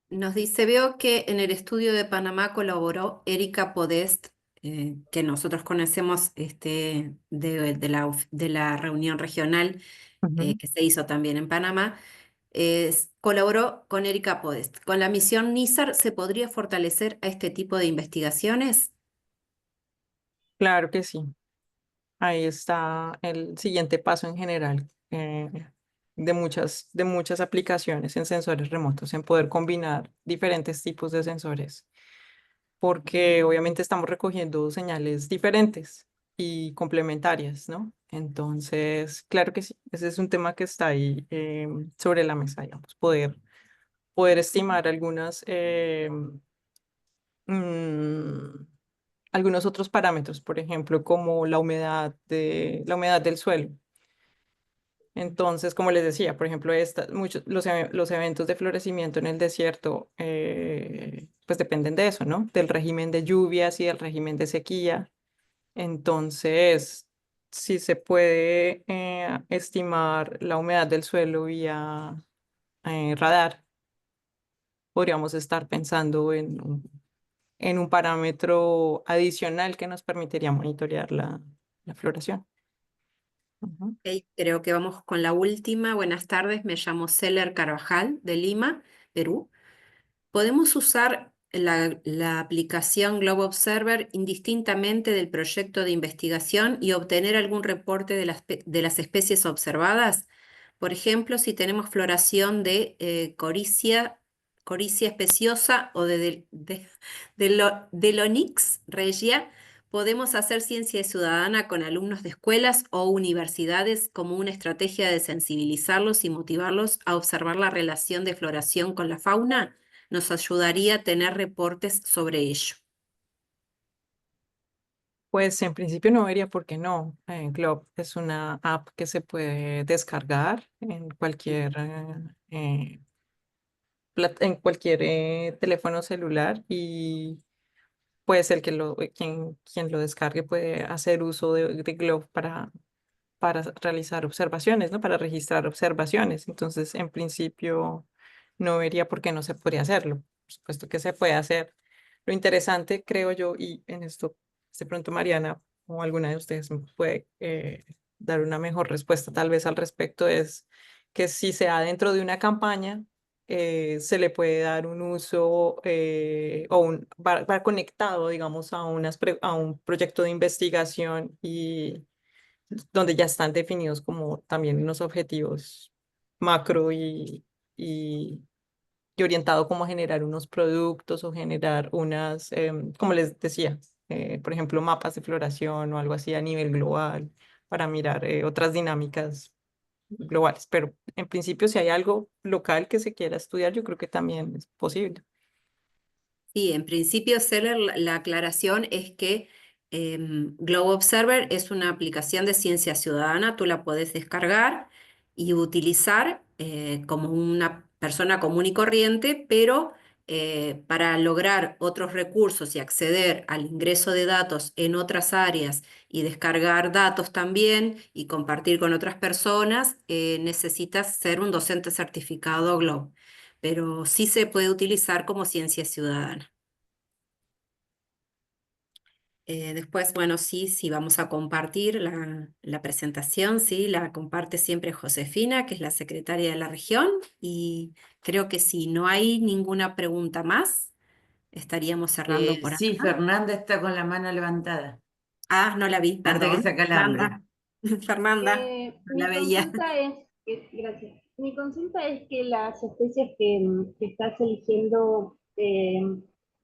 Nos dice, veo que en el estudio de Panamá colaboró Erika Podest, que nosotros conocemos de la reunión regional Ujú. que se hizo también en Panamá. Colaboró con Erika Podest. ¿Con la misión NISAR se podría fortalecer a este tipo de investigaciones? Claro que sí. Ahí está el siguiente paso en general de muchas aplicaciones en sensores remotos, en poder combinar diferentes tipos de sensores, porque obviamente estamos recogiendo señales diferentes y complementarias, ¿no? Entonces, claro que sí, ese es un tema que está ahí sobre la mesa, digamos, poder estimar mm, algunos otros parámetros, por ejemplo, como la humedad del suelo. Entonces, como les decía, por ejemplo, los eventos de florecimiento en el desierto, pues dependen de eso, ¿no? Del régimen de lluvias y del régimen de sequía. Entonces, si se puede estimar la humedad del suelo vía radar, podríamos estar pensando en un parámetro adicional que nos permitiría monitorear la floración. Ujú. Ok, creo que vamos con la última. Buenas tardes, me llamo Celer Carvajal de Lima, Perú. ¿Podemos usar la aplicación Globe Observer indistintamente del proyecto de investigación y obtener algún reporte de las especies observadas? Por ejemplo, si tenemos floración de coricia Coricia especiosa o del Onyx regia, podemos hacer ciencia ciudadana con alumnos de escuelas o universidades como una estrategia de sensibilizarlos y motivarlos a observar la relación de floración con la fauna. Nos ayudaría a tener reportes sobre ello. Pues en principio no vería por qué no. Globe es una app que se puede descargar en cualquier, en cualquier teléfono celular y pues quien lo descargue puede hacer uso de Globe para realizar observaciones, ¿no? Para registrar observaciones. Entonces, en principio, no vería por qué no se podría hacerlo. Por supuesto que se puede hacer. Lo interesante, creo yo, y en esto, de pronto Mariana o alguna de ustedes me puede dar una mejor respuesta tal vez al respecto, es que si se da dentro de una campaña, se le puede dar un uso va conectado, digamos, a un proyecto de investigación y donde ya están definidos como también unos objetivos macro y, y orientado como a generar unos productos o generar unas, como les decía, por ejemplo, mapas de floración o algo así a nivel global para mirar otras dinámicas globales. Pero en principio, si hay algo local que se quiera estudiar, yo creo que también es posible. Sí, en principio, Seller, la aclaración es que Globe Observer es una aplicación de ciencia ciudadana, tú la podés descargar y utilizar como una persona común y corriente, pero para lograr otros recursos y acceder al ingreso de datos en otras áreas y descargar datos también y compartir con otras personas, necesitas ser un docente certificado Globe, pero sí se puede utilizar como ciencia ciudadana. Después, bueno, sí, vamos a compartir la presentación, sí, la comparte siempre Josefina, que es la secretaria de la región, y creo que si no hay ninguna pregunta más, estaríamos cerrando por Sí, acá. Fernanda está con la mano levantada. Ah, no la vi, Anda que perdón. saca el hambre. Fernanda, Fernanda, no la Mi veía. consulta gracias. Mi consulta es que las especies que estás eligiendo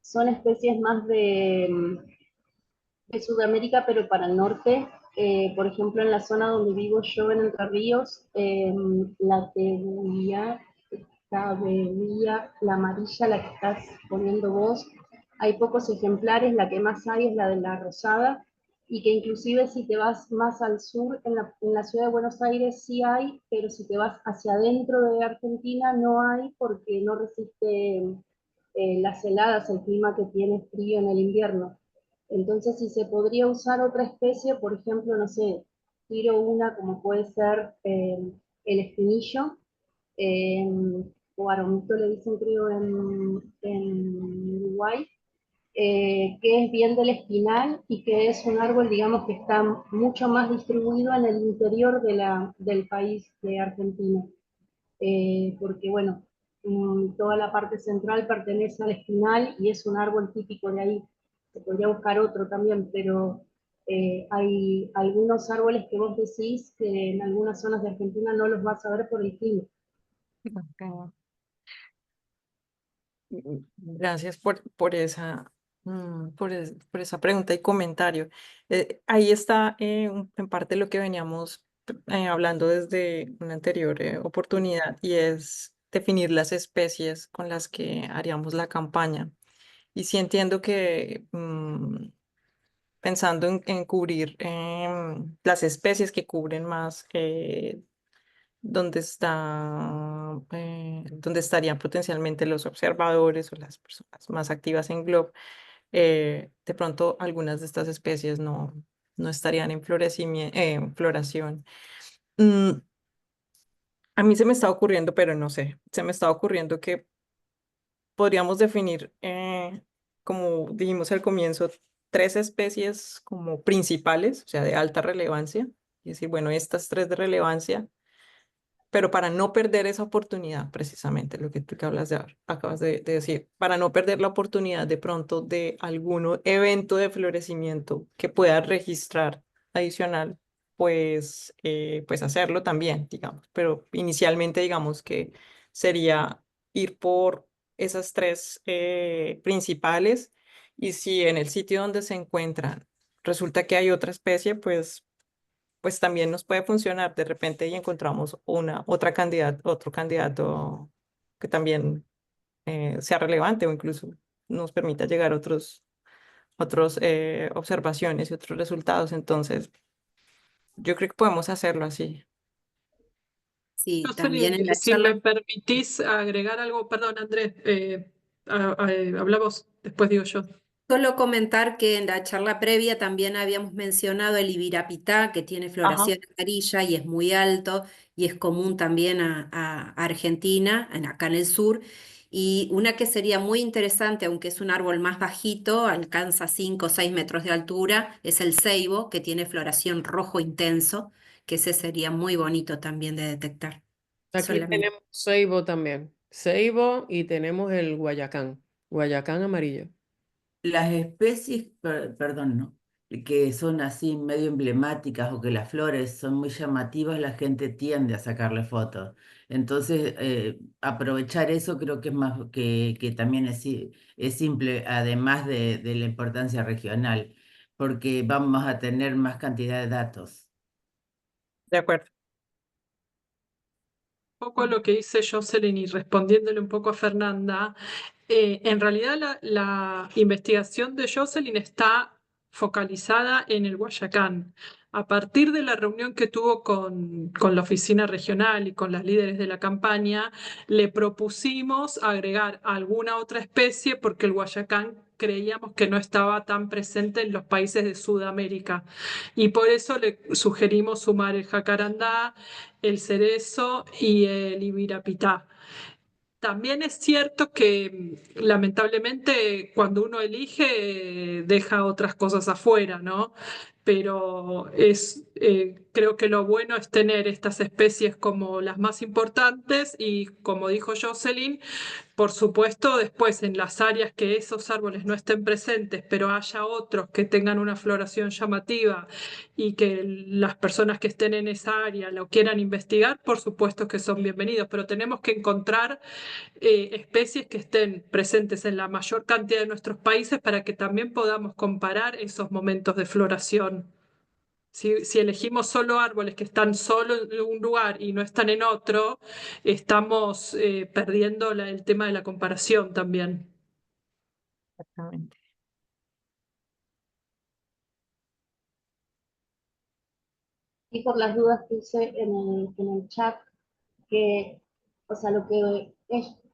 son especies más de Sudamérica, pero para el norte. Por ejemplo, en la zona donde vivo yo, en Entre Ríos, la cabería, la amarilla, la que estás poniendo vos, hay pocos ejemplares, la que más hay es la de la rosada, y que inclusive si te vas más al sur, en la ciudad de Buenos Aires sí hay, pero si te vas hacia adentro de Argentina no hay porque no resiste las heladas, el clima que tiene frío en el invierno. Entonces, si se podría usar otra especie, por ejemplo, no sé, tiro una como puede ser el espinillo, eh, o aromito le dicen creo en Uruguay, que es bien del espinal y que es un árbol, digamos, que está mucho más distribuido en el interior del país de Argentina. Porque bueno, toda la parte central pertenece al espinal y es un árbol típico de ahí. Se podría buscar otro también, pero hay algunos árboles que vos decís que en algunas zonas de Argentina no los vas a ver por el clima. Ok. Gracias por esa pregunta y comentario. Ahí está en parte lo que veníamos hablando desde una anterior oportunidad y es definir las especies con las que haríamos la campaña. Y sí entiendo que pensando en cubrir las especies que cubren más donde estarían potencialmente los observadores o las personas más activas en Globe, de pronto algunas de estas especies no estarían en floración. Mm, a mí se me está ocurriendo, pero no sé, se me está ocurriendo que podríamos definir, como dijimos al comienzo, tres especies como principales, o sea, de alta relevancia, y decir, bueno, estas tres de relevancia, pero para no perder esa oportunidad, precisamente lo que tú que acabas de decir, para no perder la oportunidad de pronto de algún evento de florecimiento que pueda registrar adicional, pues hacerlo también, digamos, pero inicialmente digamos que sería ir por esas tres principales, y si en el sitio donde se encuentran resulta que hay otra especie, pues también nos puede funcionar de repente y encontramos otro candidato que también sea relevante o incluso nos permita llegar a otros observaciones y otros resultados. Entonces, yo creo que podemos hacerlo así. Sí, también Jocelyn, en la si me charla. permitís agregar algo, perdón, Andrés, habla vos, después digo yo. Solo comentar que en la charla previa también habíamos mencionado el ibirapitá, que tiene Ajá. floración amarilla y es muy alto y es común también a Argentina, acá en el sur. Y una que sería muy interesante, aunque es un árbol más bajito, alcanza 5 o 6 metros de altura, es el ceibo, que tiene floración rojo intenso, que ese sería muy bonito también de detectar. Aquí Solamente. tenemos ceibo también. Ceibo y tenemos el guayacán. Guayacán amarillo. Las especies, perdón, ¿no? Que son así medio emblemáticas o que las flores son muy llamativas, la gente tiende a sacarle fotos. Entonces, aprovechar eso creo que es más que también es simple, además de la importancia regional, porque vamos a tener más cantidad de datos. De acuerdo. Poco lo que dice Jocelyn y respondiéndole un poco a Fernanda, en realidad la investigación de Jocelyn está focalizada en el Guayacán. A partir de la reunión que tuvo con la oficina regional y con las líderes de la campaña, le propusimos agregar alguna otra especie porque el Guayacán creíamos que no estaba tan presente en los países de Sudamérica. Y por eso le sugerimos sumar el jacarandá, el cerezo y el ibirapitá. También es cierto que lamentablemente cuando uno elige deja otras cosas afuera, ¿no? Pero creo que lo bueno es tener estas especies como las más importantes y como dijo Jocelyn, por supuesto, después en las áreas que esos árboles no estén presentes, pero haya otros que tengan una floración llamativa y que las personas que estén en esa área lo quieran investigar, por supuesto que son bienvenidos, pero tenemos que encontrar especies que estén presentes en la mayor cantidad de nuestros países para que también podamos comparar esos momentos de floración. Si elegimos solo árboles que están solo en un lugar y no están en otro, estamos perdiendo el tema de la comparación también. Exactamente. Y por las dudas puse en el chat que, o sea, lo que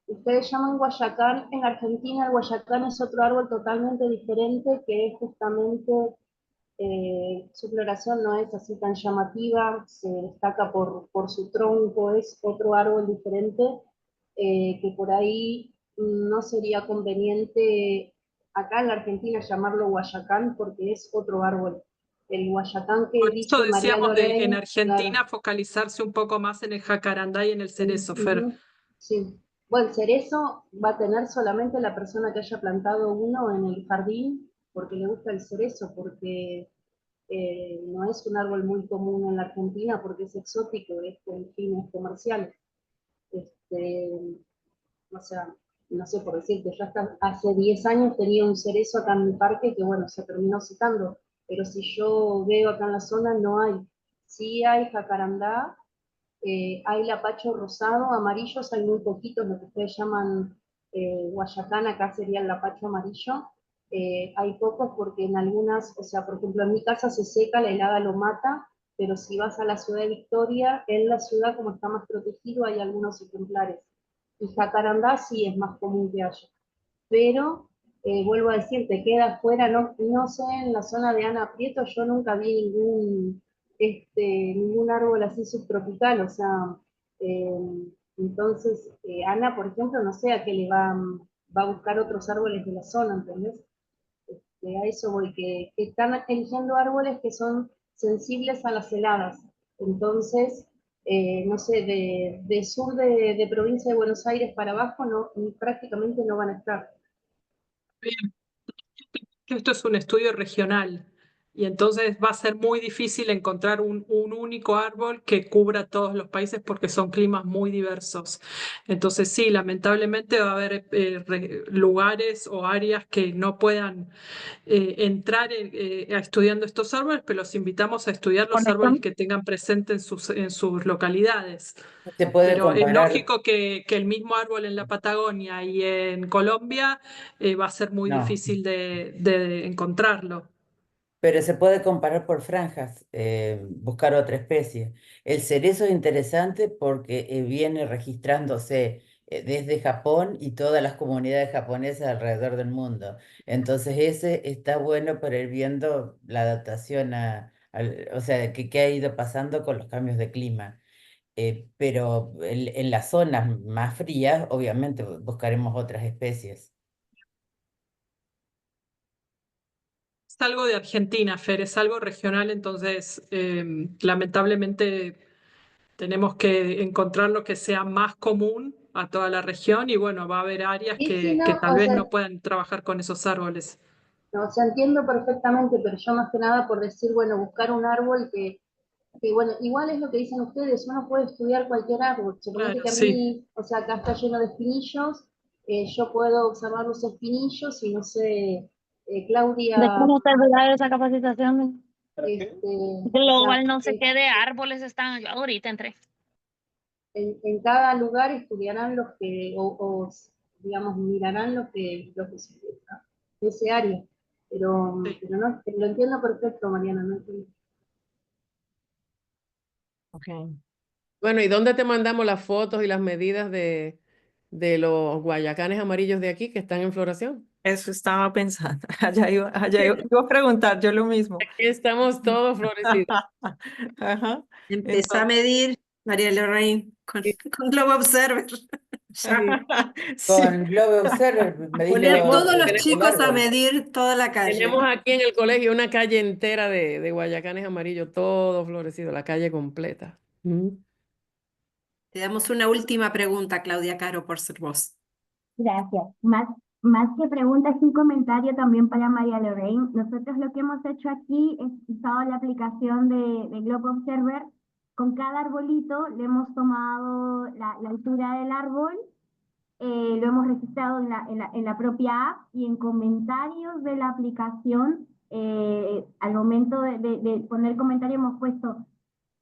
ustedes llaman guayacán, en Argentina el guayacán es otro árbol totalmente diferente, que es justamente, su floración no es así tan llamativa, se destaca por su tronco, es otro árbol diferente, que por ahí no sería conveniente acá en la Argentina llamarlo guayacán porque es otro árbol. El guayacán que Por eso dice María decíamos en Lorraine, claro. Argentina focalizarse un poco más en el jacarandá y en el cerezo, Fer. Ujú, sí. Bueno, el cerezo va a tener solamente la persona que haya plantado uno en el jardín porque le gusta el cerezo, porque no es un árbol muy común en la Argentina porque es exótico, es con fines comerciales. Este, o sea, no sé por decirte, yo hasta hace 10 años tenía un cerezo acá en mi parque que bueno, se terminó secando, pero si yo veo acá en la zona no hay. Sí hay jacarandá, hay lapacho rosado, amarillos hay muy poquitos, lo que ustedes llaman guayacán, acá sería el lapacho amarillo. Hay pocos porque en algunas, o sea, por ejemplo, en mi casa se seca, la helada lo mata, pero si vas a la ciudad de Victoria, en la ciudad como está más protegido hay algunos ejemplares. Y jacarandá sí es más común que haya. Pero, vuelvo a decir, te queda afuera, no sé, en la zona de Ana Prieto yo nunca vi ningún árbol así subtropical, o sea, eh, entonces, Ana, por ejemplo, no sé a qué va a buscar otros árboles de la zona, ¿entendés? A eso voy, que están eligiendo árboles que son sensibles a las heladas. Entonces, no sé, de sur de provincia de Buenos Aires para abajo no, prácticamente no van a estar. Bien, esto es un estudio regional. Y entonces va a ser muy difícil encontrar un único árbol que cubra todos los países porque son climas muy diversos. Entonces sí, lamentablemente va a haber lugares o áreas que no puedan entrar estudiando estos árboles, pero los invitamos a estudiar los árboles que tengan presente en sus localidades. Se puede Pero es comparar, lógico que el mismo árbol en la Patagonia y en Colombia va a ser muy no, difícil de encontrarlo. pero se puede comparar por franjas, buscar otra especie. El cerezo es interesante porque viene registrándose desde Japón y todas las comunidades japonesas alrededor del mundo. Entonces ese está bueno para ir viendo la adaptación o sea, qué ha ido pasando con los cambios de clima. Pero en las zonas más frías, obviamente, buscaremos otras especies. Es algo de Argentina, Fer, es algo regional, entonces lamentablemente tenemos que encontrar lo que sea más común a toda la región y bueno, va a haber áreas Y si que no, tal vez no puedan trabajar con esos árboles. no, o sea, entiendo perfectamente, pero yo más que nada por decir, bueno, buscar un árbol que, bueno, igual es lo que dicen ustedes, uno puede estudiar cualquier árbol. Suponete Claro, que a sí. mí, o sea, acá está lleno de espinillos, yo puedo observar los espinillos y no sé, ¿De Claudia, cómo terminar esa capacitación? o sea, Global no sé qué de árboles están. Yo ahorita entré. en cada lugar estudiarán los que, digamos, mirarán lo que se de ese área. Sí. Pero no, lo entiendo perfecto, Mariana, no entiendo. Ok. Bueno, ¿y dónde te mandamos las fotos y las medidas de los guayacanes amarillos de aquí que están en floración? Eso estaba pensando. Iba a preguntar yo lo mismo. Aquí estamos todos florecidos. Ajá. Empezá a Entonces, medir, María Lorraine, con Globo Observer. Ya. sí. Con Globe Observer medís Poné a Tenemos, todos los el chicos a árbol. medir toda la tenemos calle. aquí en el colegio una calle entera de guayacanes amarillos, todo florecido, la calle completa. Te damos una última pregunta, Claudia Caro, por ser vos. Gracias. Más que preguntas, un comentario también para María Lorraine. Nosotros lo que hemos hecho aquí es usado la aplicación de Globe Observer. Con cada arbolito le hemos tomado la altura del árbol, lo hemos registrado en la propia app y en comentarios de la aplicación, al momento de poner comentario hemos puesto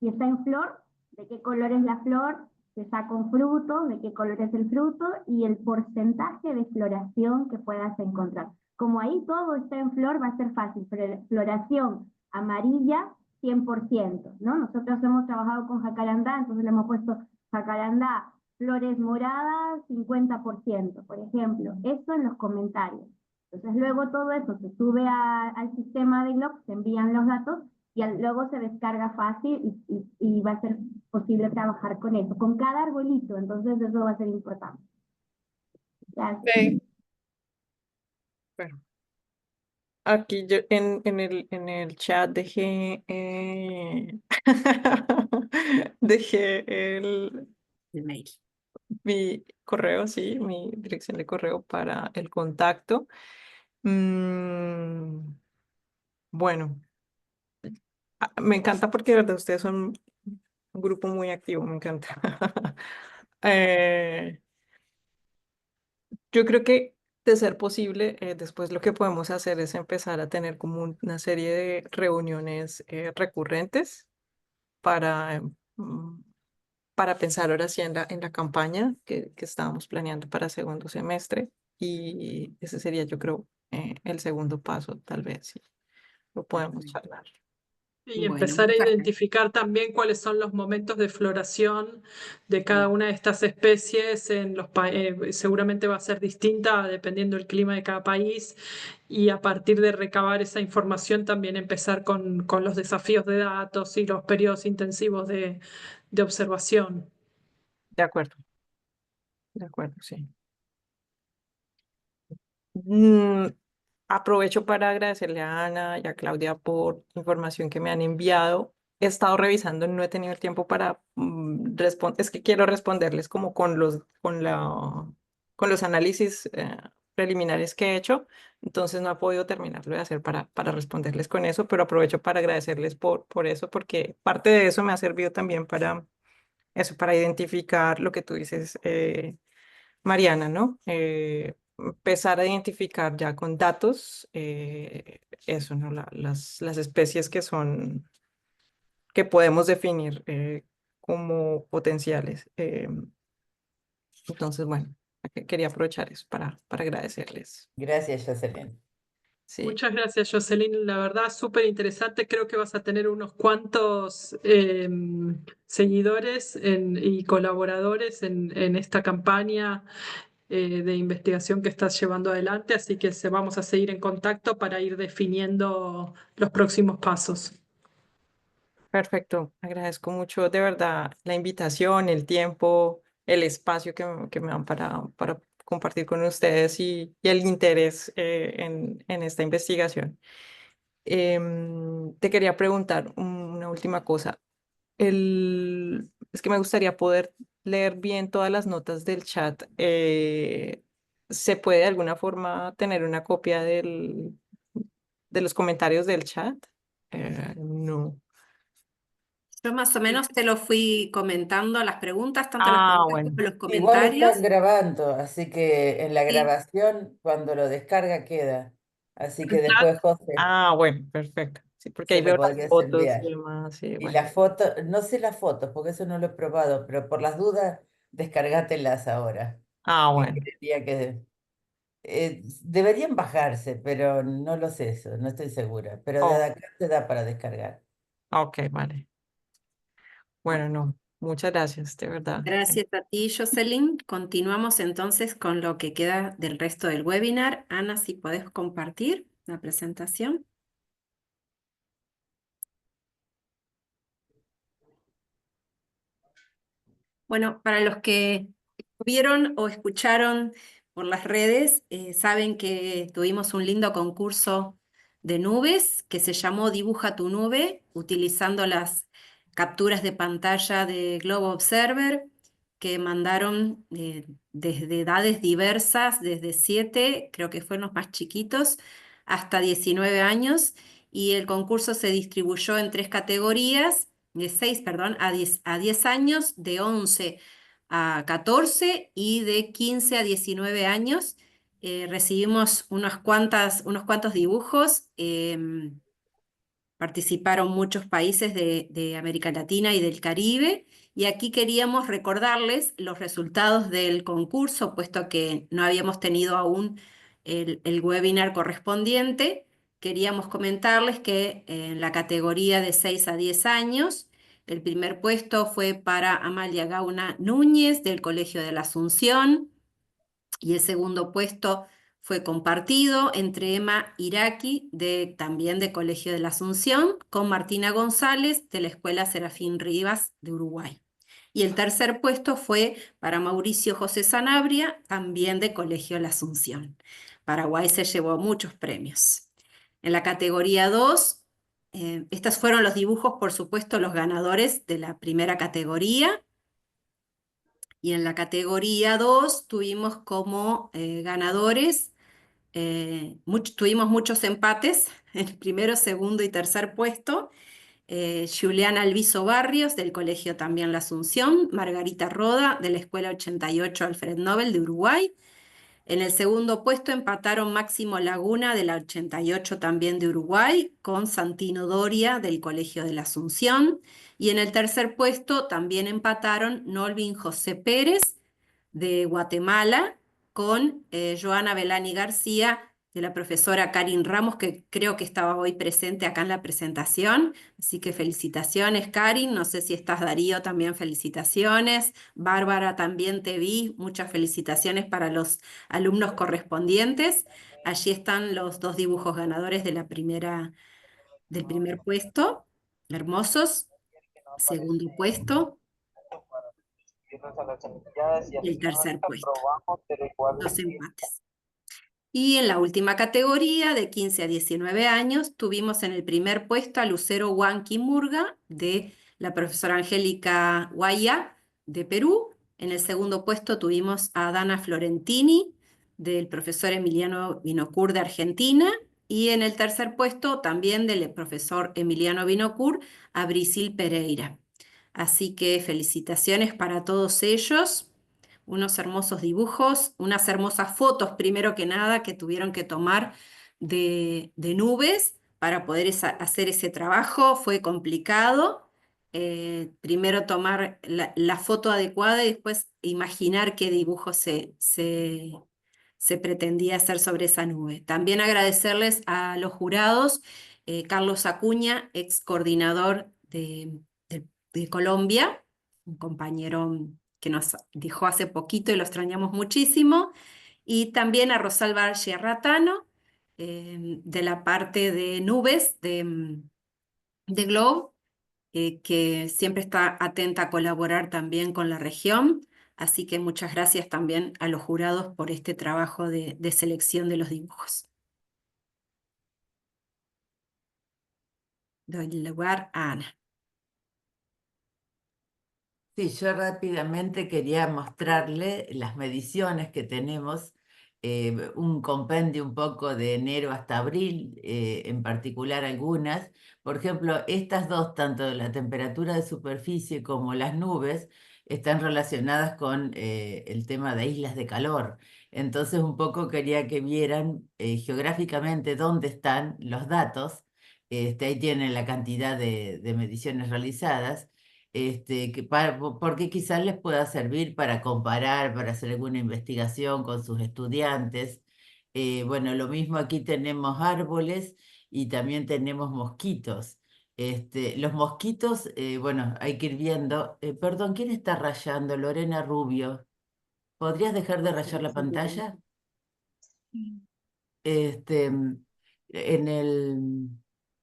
si está en flor, de qué color es la flor, si está con fruto, de qué color es el fruto y el porcentaje de floración que puedas encontrar. Como ahí todo está en flor, va a ser fácil, pero floración amarilla, 100%, ¿no? Nosotros hemos trabajado con jacarandá, entonces le hemos puesto jacarandá, flores moradas, 50%, por ejemplo. Eso en los comentarios. Entonces luego todo eso se sube al sistema de Globe, se envían los datos y luego se descarga fácil y va a ser posible trabajar con eso, con cada arbolito, entonces eso va a ser importante. Gracias. Ok. Bueno, aquí yo en el chat dejé, dejé El mail. mi correo, sí, mi dirección de correo para el contacto. Mm, bueno, me encanta porque de verdad ustedes son un grupo muy activo, me encanta. Eh, yo creo que de ser posible, después lo que podemos hacer es empezar a tener como una serie de reuniones recurrentes para, mm, para pensar ahora sí en la campaña que estábamos planeando para segundo semestre. Y ese sería, yo creo, el segundo paso, tal vez, sí, lo podemos charlar. Y Bueno, empezar a muchas gracias. identificar también cuáles son los momentos de floración de cada una de estas especies. Seguramente va a ser distinta dependiendo del clima de cada país y a partir de recabar esa información también empezar con los desafíos de datos y los periodos intensivos de observación. De acuerdo, sí. Mm, aprovecho para agradecerle a Ana y a Claudia por la información que me han enviado. He estado revisando, no he tenido el tiempo para responder. Es que quiero responderles como con los análisis preliminares que he hecho, entonces no he podido terminarlo de hacer para responderles con eso, pero aprovecho para agradecerles por eso, porque parte de eso me ha servido también para eso, para identificar lo que tú dices, Mariana, ¿no? Empezar a identificar ya con datos eso, ¿no? Las especies que podemos definir como potenciales. Entonces, bueno, quería aprovechar eso para agradecerles. Gracias, Jocelyn. Sí, Muchas gracias, Jocelyn. La verdad, súper interesante. Creo que vas a tener unos cuantos seguidores y colaboradores en esta campaña de investigación que estás llevando adelante, así que vamos a seguir en contacto para ir definiendo los próximos pasos. perfecto. Agradezco mucho de verdad la invitación, el tiempo, el espacio que me dan para compartir con ustedes y el interés en esta investigación. Te quería preguntar una última cosa. Es que me gustaría poder leer bien todas las notas del chat. ¿Se puede de alguna forma tener una copia de los comentarios del chat? No. Yo más o menos te lo fui comentando, las preguntas, tanto las Ah, preguntas bueno. como los Igual comentarios. están grabando, así que en la Sí, grabación, cuando lo descarga, queda. Así que El chat, después, José, Ah, bueno, perfecto. Sí, porque ahí se lo veo las podrías fotos y enviar. demás. Sí, Y bueno. las fotos, no sé las fotos, porque eso no lo he probado, pero por las dudas, descargátelas ahora. Ah, Que bueno. creería que deberían bajarse, pero no lo sé eso, no estoy segura. Pero de Oh, acá se da para descargar. ok, vale. Bueno, no. Muchas gracias, de verdad. gracias a ti, Jocelyn. Continuamos entonces con lo que queda del resto del webinar. Ana, si podés compartir la presentación. Bueno, para los que vieron o escucharon por las redes, saben que tuvimos un lindo concurso de nubes que se llamó Dibuja tu nube, utilizando las capturas de pantalla de Globo Observer que mandaron desde edades diversas, desde 7, creo que fueron los más chiquitos, hasta 19 años, y el concurso se distribuyó en 3 categorías de 6, perdón, a 10 años, de 11 a 14 y de 15 a 19 años. Recibimos unos cuantos dibujos. Participaron muchos países de América Latina y del Caribe. Y aquí queríamos recordarles los resultados del concurso, puesto que no habíamos tenido aún el webinar correspondiente. Queríamos comentarles que en la categoría de 6 a 10 años, el primer puesto fue para Amalia Gauna Núñez del Colegio de la Asunción y el segundo puesto fue compartido entre Emma Iraqui, también de Colegio de la Asunción, con Martina González de la Escuela Serafín Rivas de Uruguay. Y el tercer puesto fue para Mauricio José Sanabria, también de Colegio de la Asunción. Paraguay se llevó muchos premios. En la categoría 2, estos fueron los dibujos, por supuesto, los ganadores de la primera categoría. Y en la categoría 2 tuvimos como ganadores, tuvimos muchos empates, en el primero, segundo y tercer puesto. Juliana Alviso Barrios, del Colegio también La Asunción, Margarita Roda, de la Escuela 88 Alfred Nobel de Uruguay. En el segundo puesto empataron Máximo Laguna, de la 88 también de Uruguay, con Santino Doria, del Colegio de la Asunción. Y en el tercer puesto también empataron Nolvin José Pérez, de Guatemala, con Joana Belani García, de la profesora Karin Ramos, que creo que estaba hoy presente acá en la presentación. Así que felicitaciones, Karin. No sé si estás, Darío, también felicitaciones. Bárbara, también te vi. Muchas felicitaciones para los alumnos correspondientes. Allí están los 2 dibujos ganadores de del primer puesto. Hermosos. Segundo puesto y el tercer puesto. 2 empates. Y en la última categoría, de 15 a 19 años, tuvimos en el primer puesto a Lucero Huanqui Murga, de la profesora Angélica Guaya, de Perú. En el segundo puesto tuvimos a Dana Florentini, del profesor Emiliano Vinocourt de Argentina, y en el tercer puesto también del profesor Emiliano Vinocourt a Brisil Pereira. Así que felicitaciones para todos ellos, unos hermosos dibujos, unas hermosas fotos, primero que nada, que tuvieron que tomar de nubes para poder hacer ese trabajo. Fue complicado. Primero tomar la foto adecuada y después imaginar qué dibujo se pretendía hacer sobre esa nube. También agradecerles a los jurados, Carlos Acuña, ex coordinador de Colombia, un compañero que nos dejó hace poquito y lo extrañamos muchísimo, y también a Rosalba Sierratano, de la parte de nubes de Globe, que siempre está atenta a colaborar también con la región. Así que muchas gracias también a los jurados por este trabajo de selección de los dibujos. Doy el lugar a Ana. Sí, yo rápidamente quería mostrarle las mediciones que tenemos, un compendio un poco de enero hasta abril, en particular algunas. Por ejemplo, estas dos, tanto la temperatura de superficie como las nubes, están relacionadas con el tema de islas de calor. Entonces, un poco quería que vieran geográficamente dónde están los datos. Ahí tienen la cantidad de mediciones realizadas, porque quizás les pueda servir para comparar, para hacer alguna investigación con sus estudiantes. Bueno, lo mismo aquí tenemos árboles y también tenemos mosquitos. Los mosquitos, bueno, hay que ir viendo. Perdón, ¿quién está rayando? Lorena Rubio. ¿Podrías dejar de rayar la pantalla? Este, en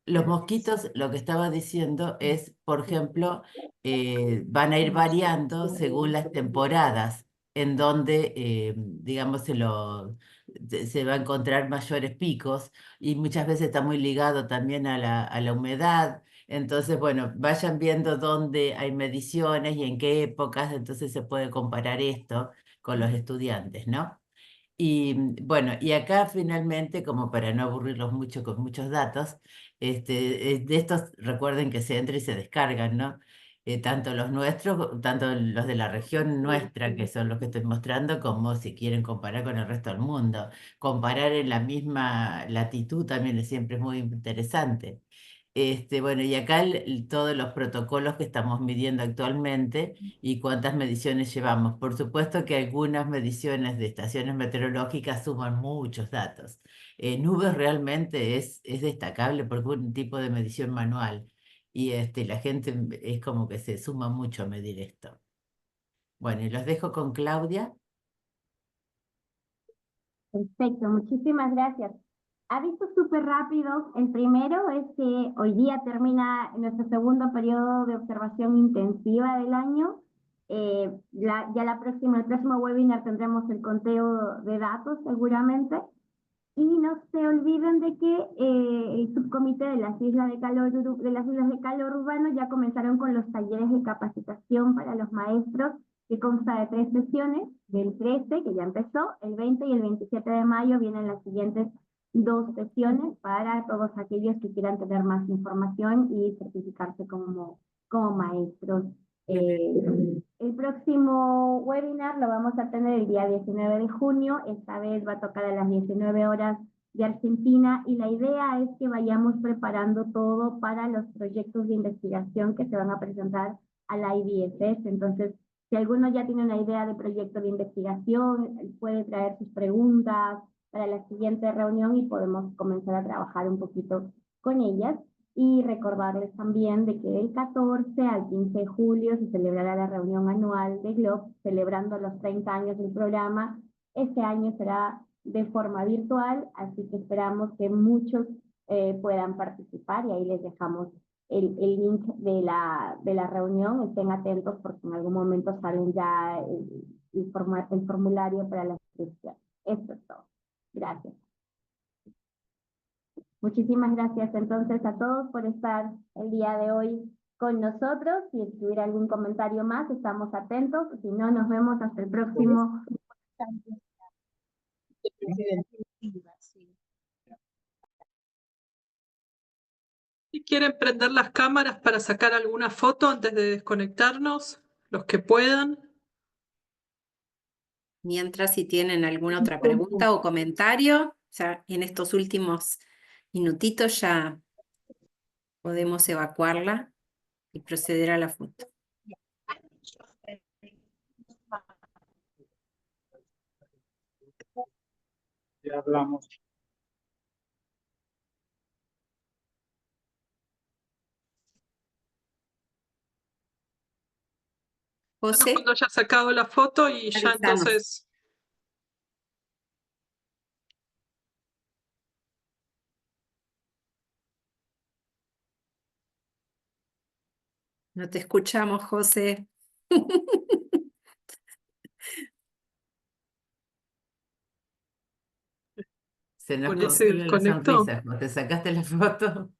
los mosquitos, lo que estaba diciendo es, por ejemplo, van a ir variando según las temporadas, en donde, digamos, se va a encontrar mayores picos, y muchas veces está muy ligado también a la humedad. Entonces, bueno, vayan viendo dónde hay mediciones y en qué épocas, entonces se puede comparar esto con los estudiantes, ¿no? Y bueno, y acá finalmente, como para no aburrirlos mucho con muchos datos, de estos recuerden que se entra y se descargan, ¿no? Tanto los nuestros, tanto los de la región nuestra, que son los que estoy mostrando, como si quieren comparar con el resto del mundo. Comparar en la misma latitud también siempre es muy interesante. Bueno, y acá todos los protocolos que estamos midiendo actualmente y cuántas mediciones llevamos. Por supuesto que algunas mediciones de estaciones meteorológicas suman muchos datos. Nubes realmente es destacable porque es un tipo de medición manual, y la gente es como que se suma mucho a medir esto. Bueno, y los dejo con Claudia. Perfecto, muchísimas gracias. Aviso súper rápido. El primero es que hoy día termina nuestro segundo periodo de observación intensiva del año. El próximo webinar tendremos el conteo de datos seguramente. Y no se olviden de que el subcomité de las islas de calor urbano ya comenzaron con los talleres de capacitación para los maestros, que consta de 3 sesiones, del 13, que ya empezó, el 20 y el 27 de mayo vienen las siguientes 2 sesiones para todos aquellos que quieran tener más información y certificarse como maestros. El próximo webinar lo vamos a tener el día 19 de junio, esta vez va a tocar a las 19 horas de Argentina, y la idea es que vayamos preparando todo para los proyectos de investigación que se van a presentar a la IBSS. Entonces, si alguno ya tiene una idea de proyecto de investigación, puede traer sus preguntas para la siguiente reunión y podemos comenzar a trabajar un poquito con ellas. Y recordarles también de que del 14 al 15 de julio se celebrará la reunión anual de GLOB, celebrando los 30 años del programa. Este año será de forma virtual, así que esperamos que muchos puedan participar, y ahí les dejamos el link de la reunión. Estén atentos porque en algún momento salen ya el formulario para la inscripción. Esto es todo. Gracias. Muchísimas gracias entonces a todos por estar el día de hoy con nosotros. Si tuviera algún comentario más, estamos atentos. Si no, nos vemos hasta el próximo. ¿Y quieren prender las cámaras para sacar alguna foto antes de desconectarnos? Los que puedan. Mientras, si tienen alguna otra pregunta o comentario, ya en estos últimos minutitos ya podemos evacuarla y proceder a la foto. Ya hablamos. José, Cuando haya sacado la foto y ya avísanos. entonces. No te escuchamos, José. Se nos Porque se congeló la desconectó. sonrisa cuando te sacaste la foto.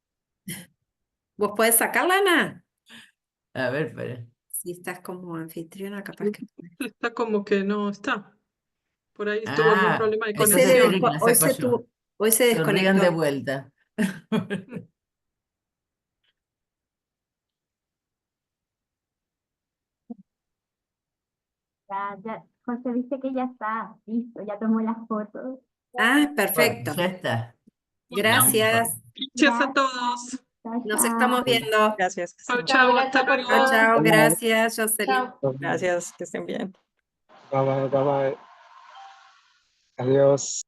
¿Vos podés sacarla, Ana? A ver, espera. Si estás como anfitriona, capaz que... Está como que no está. Por ahí tuvo algún Ah, problema de Hoy se, entonces le conexión. esperen que la hoy saco se, yo. hoy se Sonrían de desconectó. vuelta. José dice que ya está listo, ya tomó las fotos. Ah, Bueno, perfecto. ya está. Gracias. Gracias a todos. Chao, Nos chao. estamos viendo. Gracias. Chau, Estamos- chau, Gracias hasta por luego. Chao, chao. Bye. Gracias, Jocelyn. Chao. Gracias, que estén bien. Bye bye, bye bye. Adiós.